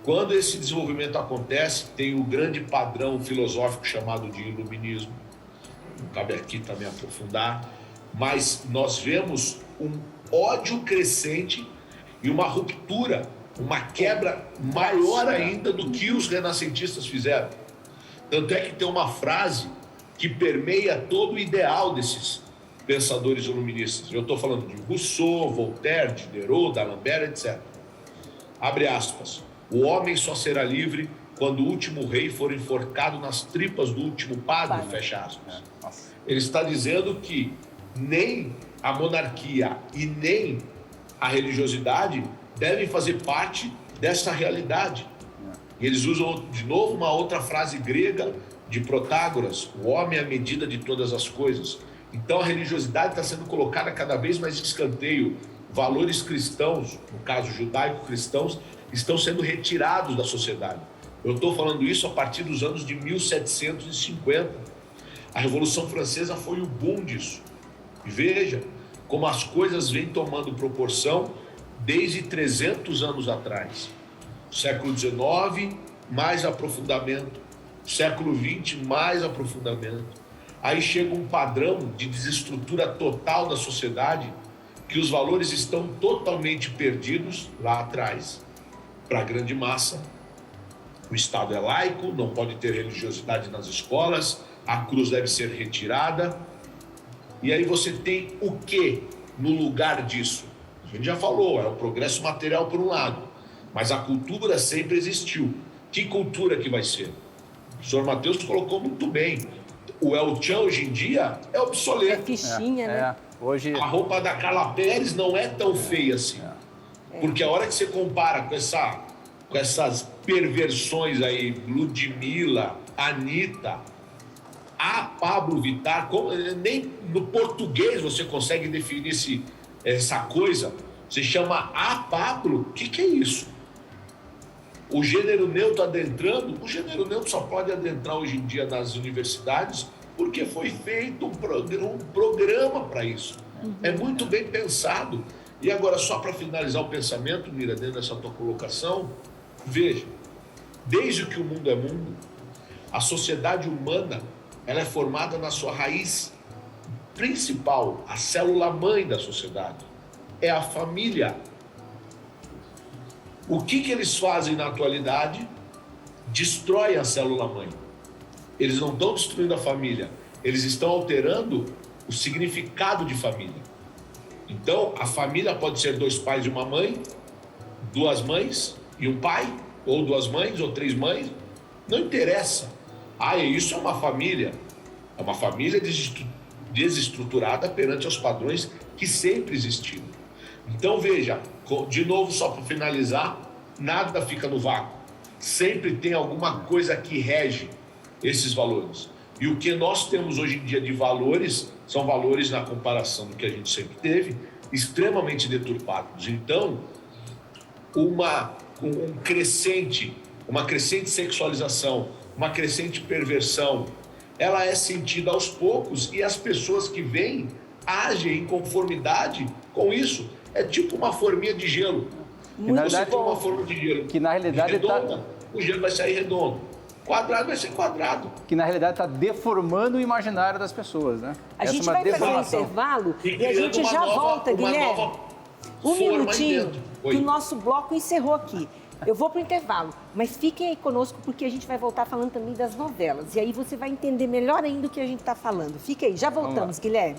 Quando esse desenvolvimento acontece, tem o grande padrão filosófico chamado de iluminismo. Não cabe aqui também aprofundar, mas nós vemos um ódio crescente e uma ruptura, uma quebra maior ainda do que os renascentistas fizeram. Tanto é que tem uma frase que permeia todo o ideal desses pensadores iluministas. Eu estou falando de Rousseau, Voltaire, Diderot, D'Alembert, etc. Abre aspas. O homem só será livre quando o último rei for enforcado nas tripas do último padre, fecha aspas. Ele está dizendo que nem a monarquia e nem a religiosidade devem fazer parte dessa realidade. E eles usam, de novo, uma outra frase grega de Protágoras, o homem é a medida de todas as coisas. Então a religiosidade está sendo colocada cada vez mais de escanteio. Valores cristãos, no caso judaico-cristãos, estão sendo retirados da sociedade. Eu estou falando isso a partir dos anos de 1750. A Revolução Francesa foi o boom disso. E veja como as coisas vêm tomando proporção desde 300 anos atrás. Século XIX, mais aprofundamento. Século XX, mais aprofundamento. Aí chega um padrão de desestrutura total da sociedade, que os valores estão totalmente perdidos lá atrás. Para a grande massa, o Estado é laico, não pode ter religiosidade nas escolas, a cruz deve ser retirada. E aí você tem o quê no lugar disso? A gente já falou, é o progresso material por um lado, mas a cultura sempre existiu. Que cultura que vai ser? O senhor Matheus colocou muito bem. O El Chan hoje em dia é obsoleto. É fichinha, né? Hoje... A roupa da Carla Pérez não é tão feia assim. Porque a hora que você compara com essas perversões aí, Ludmilla, Anitta, a Pablo Vittar, nem no português você consegue definir essa coisa. Você chama a Pablo, o que é isso? O gênero neutro adentrando, o gênero neutro só pode adentrar hoje em dia nas universidades porque foi feito um programa para isso. É muito bem pensado. E agora, só para finalizar o pensamento, Mira, dentro dessa tua colocação, veja, desde que o mundo é mundo, a sociedade humana ela é formada na sua raiz principal, a célula-mãe da sociedade, é a família. O que eles fazem na atualidade? Destroem a célula-mãe. Eles não estão destruindo a família, eles estão alterando o significado de família. Então, a família pode ser 2 pais e uma mãe, 2 mães e um pai, ou 2 mães ou 3 mães, não interessa. Isso é uma família desestruturada perante os padrões que sempre existiram. Então, veja, de novo, só para finalizar, nada fica no vácuo. Sempre tem alguma coisa que rege esses valores. E o que nós temos hoje em dia de valores, são valores, na comparação do que a gente sempre teve, extremamente deturpados. Então, uma crescente sexualização, uma crescente perversão, ela é sentida aos poucos e as pessoas que vêm agem em conformidade com isso. É tipo uma forminha de gelo. Você tem uma forma de gelo que na realidade redonda, o gelo vai sair redondo. Quadrado vai ser quadrado. Que na realidade está deformando o imaginário das pessoas, né? A gente vai fazer um intervalo e a gente já volta, Guilherme. Um minutinho, que o nosso bloco encerrou aqui. Eu vou para o intervalo, mas fiquem aí conosco porque a gente vai voltar falando também das novelas. E aí você vai entender melhor ainda o que a gente está falando. Fica aí, já voltamos, Guilherme.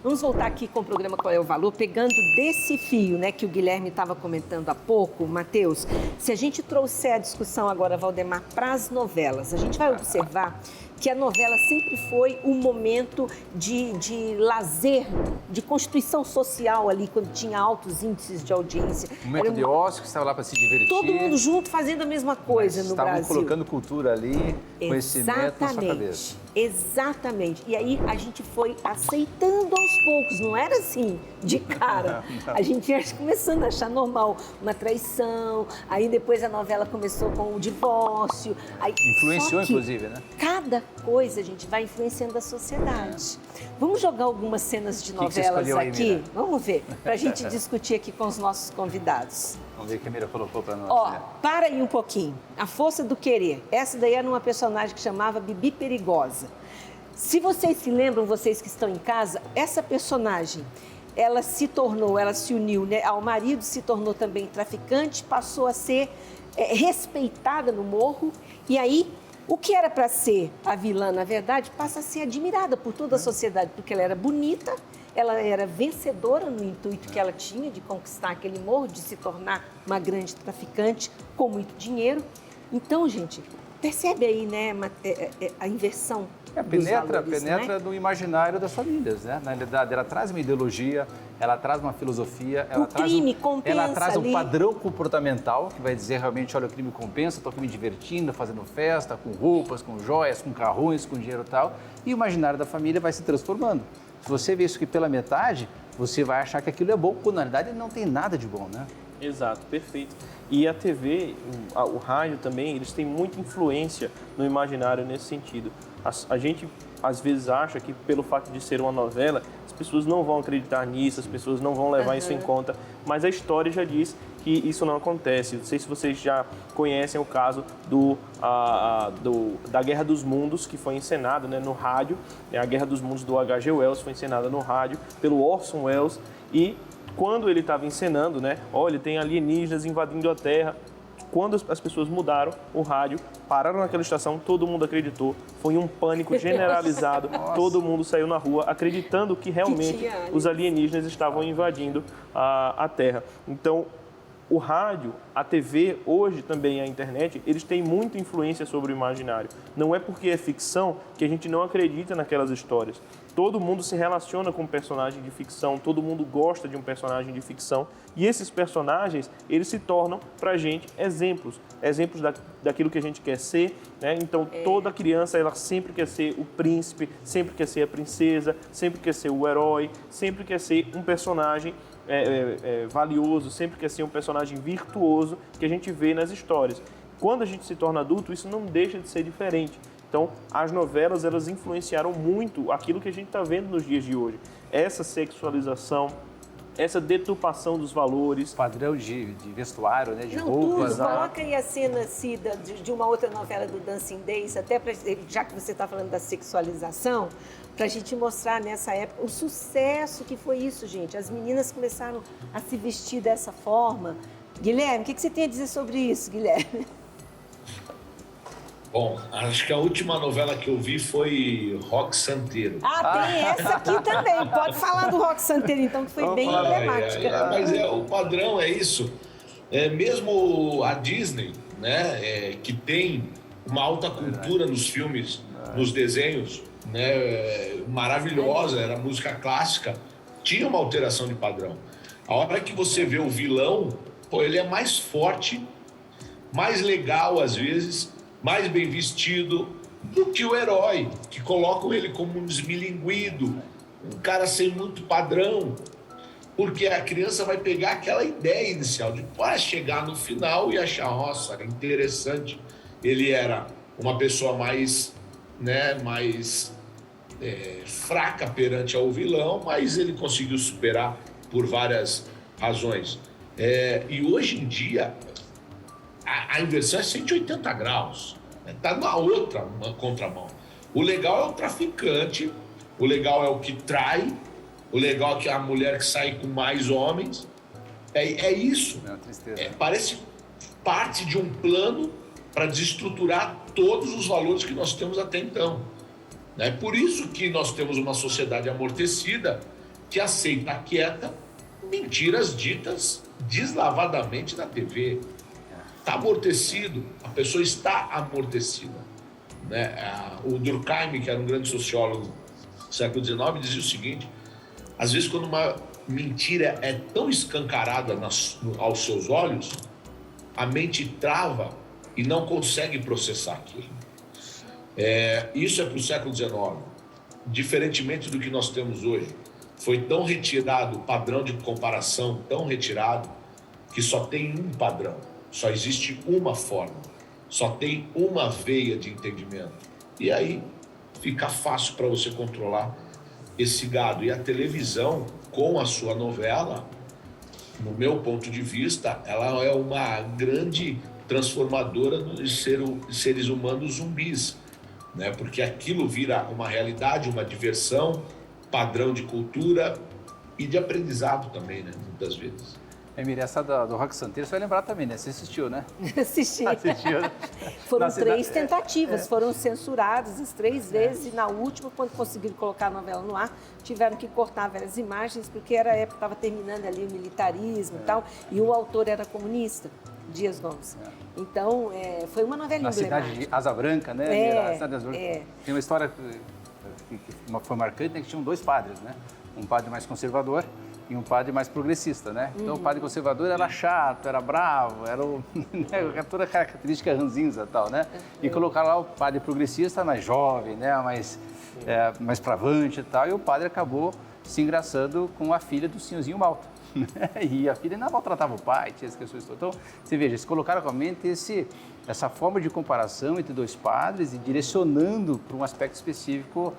Vamos voltar aqui com o programa Qual é o Valor, pegando desse fio, né, que o Guilherme estava comentando há pouco, Matheus. Se a gente trouxer a discussão agora, Valdemar, para as novelas, a gente vai observar que a novela sempre foi um momento de lazer, de constituição social ali, quando tinha altos índices de audiência. Um momento de ócio, que estava lá para se divertir. Todo mundo junto fazendo a mesma coisa no Brasil. Estavam colocando cultura ali, conhecimento na sua cabeça. Exatamente. E aí a gente foi aceitando aos poucos, não era assim, de cara. A gente ia começando a achar normal uma traição, aí depois a novela começou com o divórcio. Aí, influenciou, inclusive, né? Cada coisa, a gente vai influenciando a sociedade. Vamos jogar algumas cenas de novelas aqui? Aí, vamos ver, para a gente discutir aqui com os nossos convidados. Vamos ver o que a Mira colocou para nós. Ó, para aí um pouquinho. A Força do Querer. Essa daí era uma personagem que chamava Bibi Perigosa. Se vocês se lembram, vocês que estão em casa, essa personagem, ela se uniu, né, ao marido, se tornou também traficante, passou a ser respeitada no morro. E aí, o que era para ser a vilã, na verdade, passa a ser admirada por toda a sociedade, porque ela era bonita, ela era vencedora no intuito que ela tinha de conquistar aquele morro, de se tornar uma grande traficante com muito dinheiro. Então, gente, percebe aí, né, a inversão dos valores, penetra no imaginário das famílias, né? Na realidade, ela traz uma ideologia, ela traz uma filosofia, ela traz um padrão comportamental que vai dizer realmente, olha, o crime compensa, estou aqui me divertindo, fazendo festa, com roupas, com joias, com carrões, com dinheiro e tal. E o imaginário da família vai se transformando. Se você vê isso aqui pela metade, você vai achar que aquilo é bom, quando na realidade não tem nada de bom, né? Exato, perfeito. E a TV, o rádio também, eles têm muita influência no imaginário nesse sentido. A gente, às vezes, acha que pelo fato de ser uma novela, as pessoas não vão acreditar nisso, as pessoas não vão levar isso em conta, mas a história já diz que isso não acontece. Não sei se vocês já conhecem o caso da Guerra dos Mundos, que foi encenado, né, no rádio. A Guerra dos Mundos do H.G. Wells foi encenada no rádio pelo Orson Welles, e quando ele estava encenando, né, olha, tem alienígenas invadindo a Terra. Quando as pessoas mudaram o rádio, pararam naquela estação, todo mundo acreditou. Foi um pânico generalizado. Todo mundo saiu na rua acreditando que realmente os alienígenas estavam invadindo a Terra. Então, o rádio, a TV, hoje também a internet, eles têm muita influência sobre o imaginário. Não é porque é ficção que a gente não acredita naquelas histórias. Todo mundo se relaciona com um personagem de ficção, todo mundo gosta de um personagem de ficção, e esses personagens, eles se tornam, pra gente, exemplos daquilo que a gente quer ser, né? Então, toda criança, ela sempre quer ser o príncipe, sempre quer ser a princesa, sempre quer ser o herói, sempre quer ser um personagem valioso, sempre quer ser um personagem virtuoso que a gente vê nas histórias. Quando a gente se torna adulto, isso não deixa de ser diferente. Então, as novelas, elas influenciaram muito aquilo que a gente está vendo nos dias de hoje. Essa sexualização, essa deturpação dos valores. Padrão de vestuário, né, de não, roupas. Tudo. Coloca aí a cena Cida, de uma outra novela do Dancing Days, até pra, já que você está falando da sexualização, para a gente mostrar nessa época o sucesso que foi isso, gente. As meninas começaram a se vestir dessa forma. Guilherme, o que você tem a dizer sobre isso, Guilherme? Bom, acho que a última novela que eu vi foi Rock Santeiro. Tem essa aqui também. Pode falar do Rock Santeiro, então, que foi bem emblemática. Mas o padrão é isso. Mesmo a Disney, né, que tem uma alta cultura nos filmes, nos desenhos, né, maravilhosa, era música clássica, tinha uma alteração de padrão. A hora que você vê o vilão, ele é mais forte, mais legal às vezes, mais bem vestido do que o herói, que colocam ele como um desmilinguido, um cara sem muito padrão, porque a criança vai pegar aquela ideia inicial de chegar no final e achar, nossa, interessante, ele era uma pessoa mais, né, mais fraca perante ao vilão, mas ele conseguiu superar por várias razões. E hoje em dia, a inversão é 180 graus. Está na outra contramão. O legal é o traficante, o legal é o que trai, o legal é que a mulher que sai com mais homens. É isso. É uma tristeza. Parece parte de um plano para desestruturar todos os valores que nós temos até então. É por isso que nós temos uma sociedade amortecida que aceita quieta mentiras ditas deslavadamente na TV. Está amortecido, a pessoa está amortecida. Né? O Durkheim, que era um grande sociólogo do século XIX, dizia o seguinte: às vezes, quando uma mentira é tão escancarada aos seus olhos, a mente trava e não consegue processar aquilo. Isso é para o século XIX. Diferentemente do que nós temos hoje, foi tão retirado o padrão de comparação, tão retirado, que só tem um padrão, só existe uma forma, só tem uma veia de entendimento. E aí fica fácil para você controlar esse gado. E a televisão, com a sua novela, no meu ponto de vista, ela é uma grande transformadora dos seres humanos zumbis, né? Porque aquilo vira uma realidade, uma diversão, padrão de cultura e de aprendizado também, né? Muitas vezes. Emília, essa do Roque Santeiro, você vai lembrar também, né? Você assistiu, né? Assisti. Assistiu, né? Foram 3 tentativas, foram censuradas as 3 vezes, e na última, quando conseguiram colocar a novela no ar, tiveram que cortar várias imagens, porque era a época que estava terminando ali o militarismo e tal, e o autor era comunista, Dias Gomes. Então, foi uma novela Na emblemática. cidade de Asa Branca, né? Na cidade de Asa Branca. Tem uma história que foi marcante, né? Que tinham 2 padres, né? Um padre mais conservador e um padre mais progressista, né? Então, o padre conservador era chato, era bravo, era toda a característica ranzinza e tal, né? E colocaram lá o padre progressista mais jovem, né? Mais pravante e tal, e o padre acabou se engraçando com a filha do senhorzinho Malta. E a filha ainda maltratava o pai, tinha as questões todas. Então, você veja, eles colocaram realmente essa forma de comparação entre 2 padres e direcionando para um aspecto específico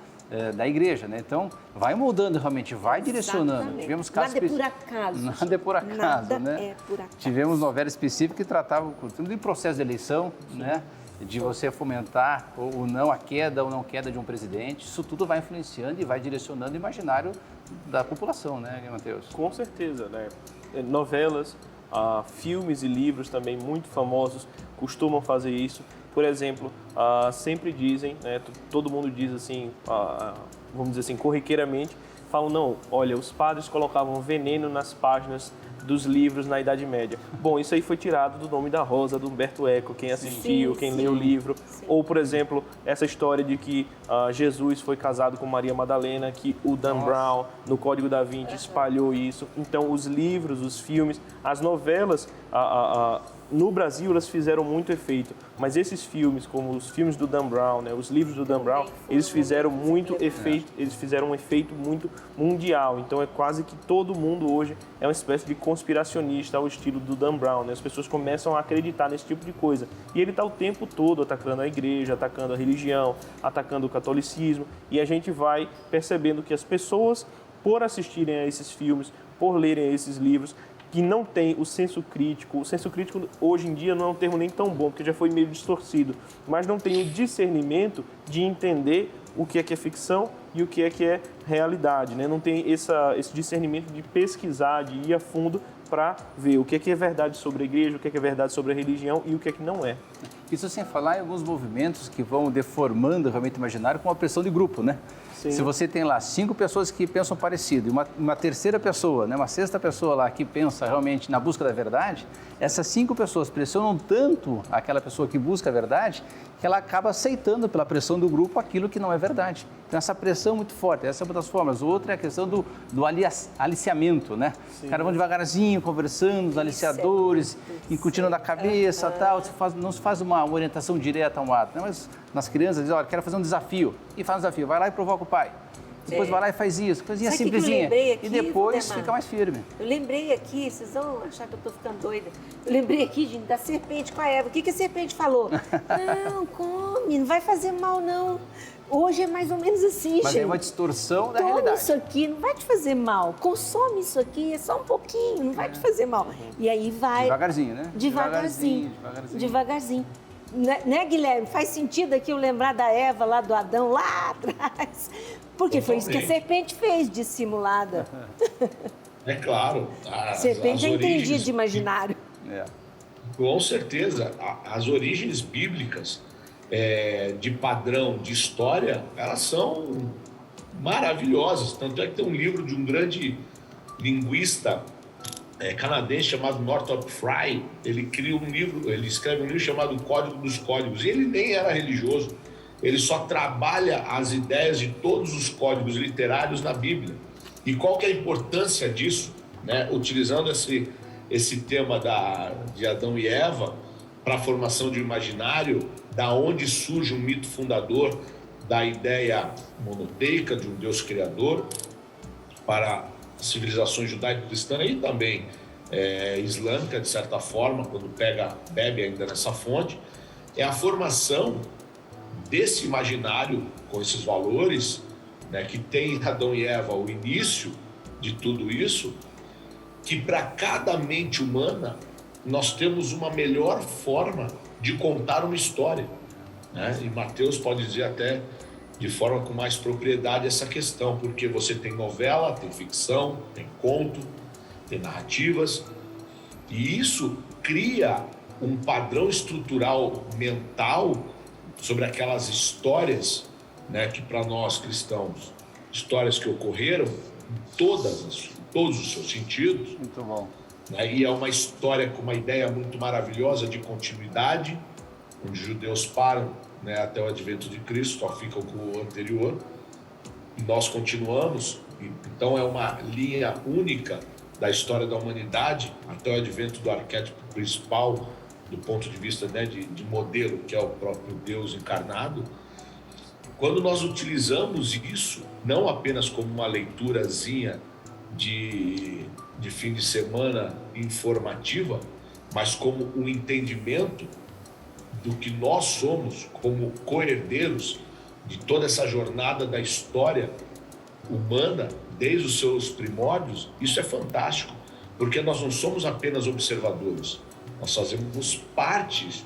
da igreja, né? Então, vai moldando realmente, vai direcionando. Exatamente. Tivemos casos Nada é por acaso. Nada é por acaso, Nada né? é por acaso. Tivemos novela específica que tratava do processo de eleição, né? De você fomentar ou não a queda ou não queda de um presidente. Isso tudo vai influenciando e vai direcionando o imaginário da população, né, Matheus? Com certeza, né? Novelas, filmes e livros também muito famosos costumam fazer isso. Por exemplo, sempre dizem, né, todo mundo diz assim, vamos dizer assim, corriqueiramente, falam, não, olha, os padres colocavam veneno nas páginas dos livros na Idade Média. Bom, isso aí foi tirado do Nome da Rosa, do Humberto Eco, quem assistiu, quem leu o livro. Sim. Ou, por exemplo, essa história de que Jesus foi casado com Maria Madalena, que o Dan Brown, no Código da Vinci, espalhou isso. Então, os livros, os filmes, as novelas, no Brasil, elas fizeram muito efeito. Mas esses filmes, como os filmes do Dan Brown, né, os livros do Dan Brown, eles fizeram muito efeito, eles fizeram um efeito muito mundial. Então, é quase que todo mundo hoje é uma espécie de conspiracionista ao estilo do Dan Brown, né? As pessoas começam a acreditar nesse tipo de coisa. E ele está o tempo todo atacando a igreja, atacando a religião, atacando o catolicismo. E a gente vai percebendo que as pessoas, por assistirem a esses filmes, por lerem esses livros, que não tem o senso crítico hoje em dia não é um termo nem tão bom, porque já foi meio distorcido, mas não tem o discernimento de entender o que é ficção e o que é realidade, né? Não tem esse discernimento de pesquisar, de ir a fundo para ver o que é verdade sobre a igreja, o que é verdade sobre a religião e o que não é. Isso sem falar em alguns movimentos que vão deformando realmente o imaginário com a pressão de grupo, né? Sim. Se você tem lá 5 pessoas que pensam parecido e uma terceira pessoa, né, uma sexta pessoa lá que pensa realmente na busca da verdade, essas 5 pessoas pressionam tanto aquela pessoa que busca a verdade que ela acaba aceitando pela pressão do grupo aquilo que não é verdade. Então essa pressão é muito forte, essa é uma das formas. Outra é a questão do aliciamento, né? Os caras vão devagarzinho, conversando, os aliciadores, incutindo na cabeça, tal. Não se faz uma orientação direta a um ato, né? Mas nas crianças dizem, olha, quero fazer um desafio. E faz um desafio, vai lá e provoca o pai. depois vai lá e faz isso, coisinha Sabe o que que eu simplesinha. lembrei aqui, E depois Valdemar? fica mais firme. Eu lembrei aqui, vocês vão achar que eu tô ficando doida. Eu lembrei aqui, gente, da serpente com a Eva. O que a serpente falou? Não, come, não vai fazer mal, não. Hoje é mais ou menos assim, Mas gente. é uma distorção da Toma realidade. isso aqui, não vai te fazer mal. Consome isso aqui, é só um pouquinho, não vai te fazer mal. E aí vai... Devagarzinho, né? Devagarzinho. Devagarzinho. Devagarzinho. Né, Guilherme? Faz sentido aqui eu lembrar da Eva, lá do Adão, lá atrás. Porque foi isso que a serpente fez, dissimulada. É claro. Serpente eu entendi origens- de imaginário. É. Com certeza. As origens bíblicas de padrão, de história, elas são maravilhosas. Tanto é que tem um livro de um grande linguista canadense chamado Northrop Frye. Ele escreve um livro chamado Código dos Códigos. E ele nem era religioso. Ele só trabalha as ideias de todos os códigos literários na Bíblia. E qual que é a importância disso, né? Utilizando esse tema de Adão e Eva para a formação de um imaginário, da onde surge um mito fundador da ideia monoteica de um Deus criador para civilizações judaico-cristã e também islâmica, de certa forma, quando bebe ainda nessa fonte, é a formação desse imaginário com esses valores, né, que tem em Adão e Eva o início de tudo isso, que para cada mente humana nós temos uma melhor forma de contar uma história, né? E Mateus pode dizer até de forma com mais propriedade essa questão, porque você tem novela, tem ficção, tem conto, tem narrativas, e isso cria um padrão estrutural mental sobre aquelas histórias, né, que para nós cristãos, histórias que ocorreram em todos os seus sentidos. Muito bom. Né, e é uma história com uma ideia muito maravilhosa de continuidade, onde os judeus param, né, até o advento de Cristo, só ficam com o anterior, e nós continuamos. Então é uma linha única da história da humanidade até o advento do arquétipo principal, do ponto de vista, né, de modelo, que é o próprio Deus encarnado. Quando nós utilizamos isso, não apenas como uma leiturazinha de fim de semana informativa, mas como um entendimento do que nós somos como co-herdeiros de toda essa jornada da história humana, desde os seus primórdios, isso é fantástico, porque nós não somos apenas observadores, nós fazemos parte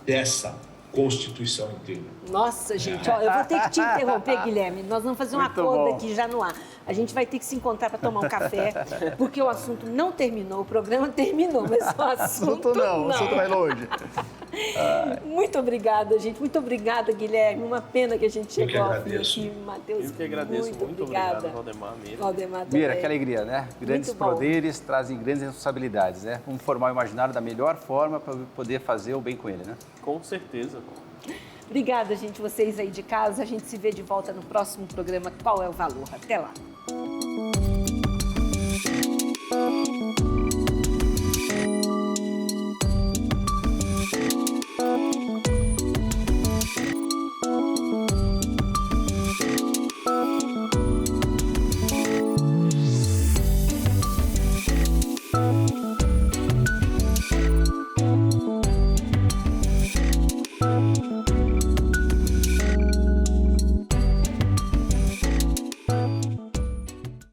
dessa Constituição inteira. Nossa, gente, ó, eu vou ter que te interromper, Guilherme. Nós vamos fazer um Muito acordo bom. aqui já no ar. A gente vai ter que se encontrar para tomar um café, porque o assunto não terminou, o programa terminou, mas o assunto não. O assunto vai longe. Muito obrigada, gente. Muito obrigada, Guilherme. Uma pena que a gente Eu que chegou ao fim agradeço. aqui. Matheus, Eu que agradeço. Muito obrigado, Valdemar mesmo. Valdemar Mira, também. que alegria, né? Grandes Muito bom. poderes trazem grandes responsabilidades, né? Vamos formar o imaginário da melhor forma para poder fazer o bem com ele, né? Com certeza. Obrigada, gente. Vocês aí de casa. A gente se vê de volta no próximo programa Qual é o Valor? Até lá.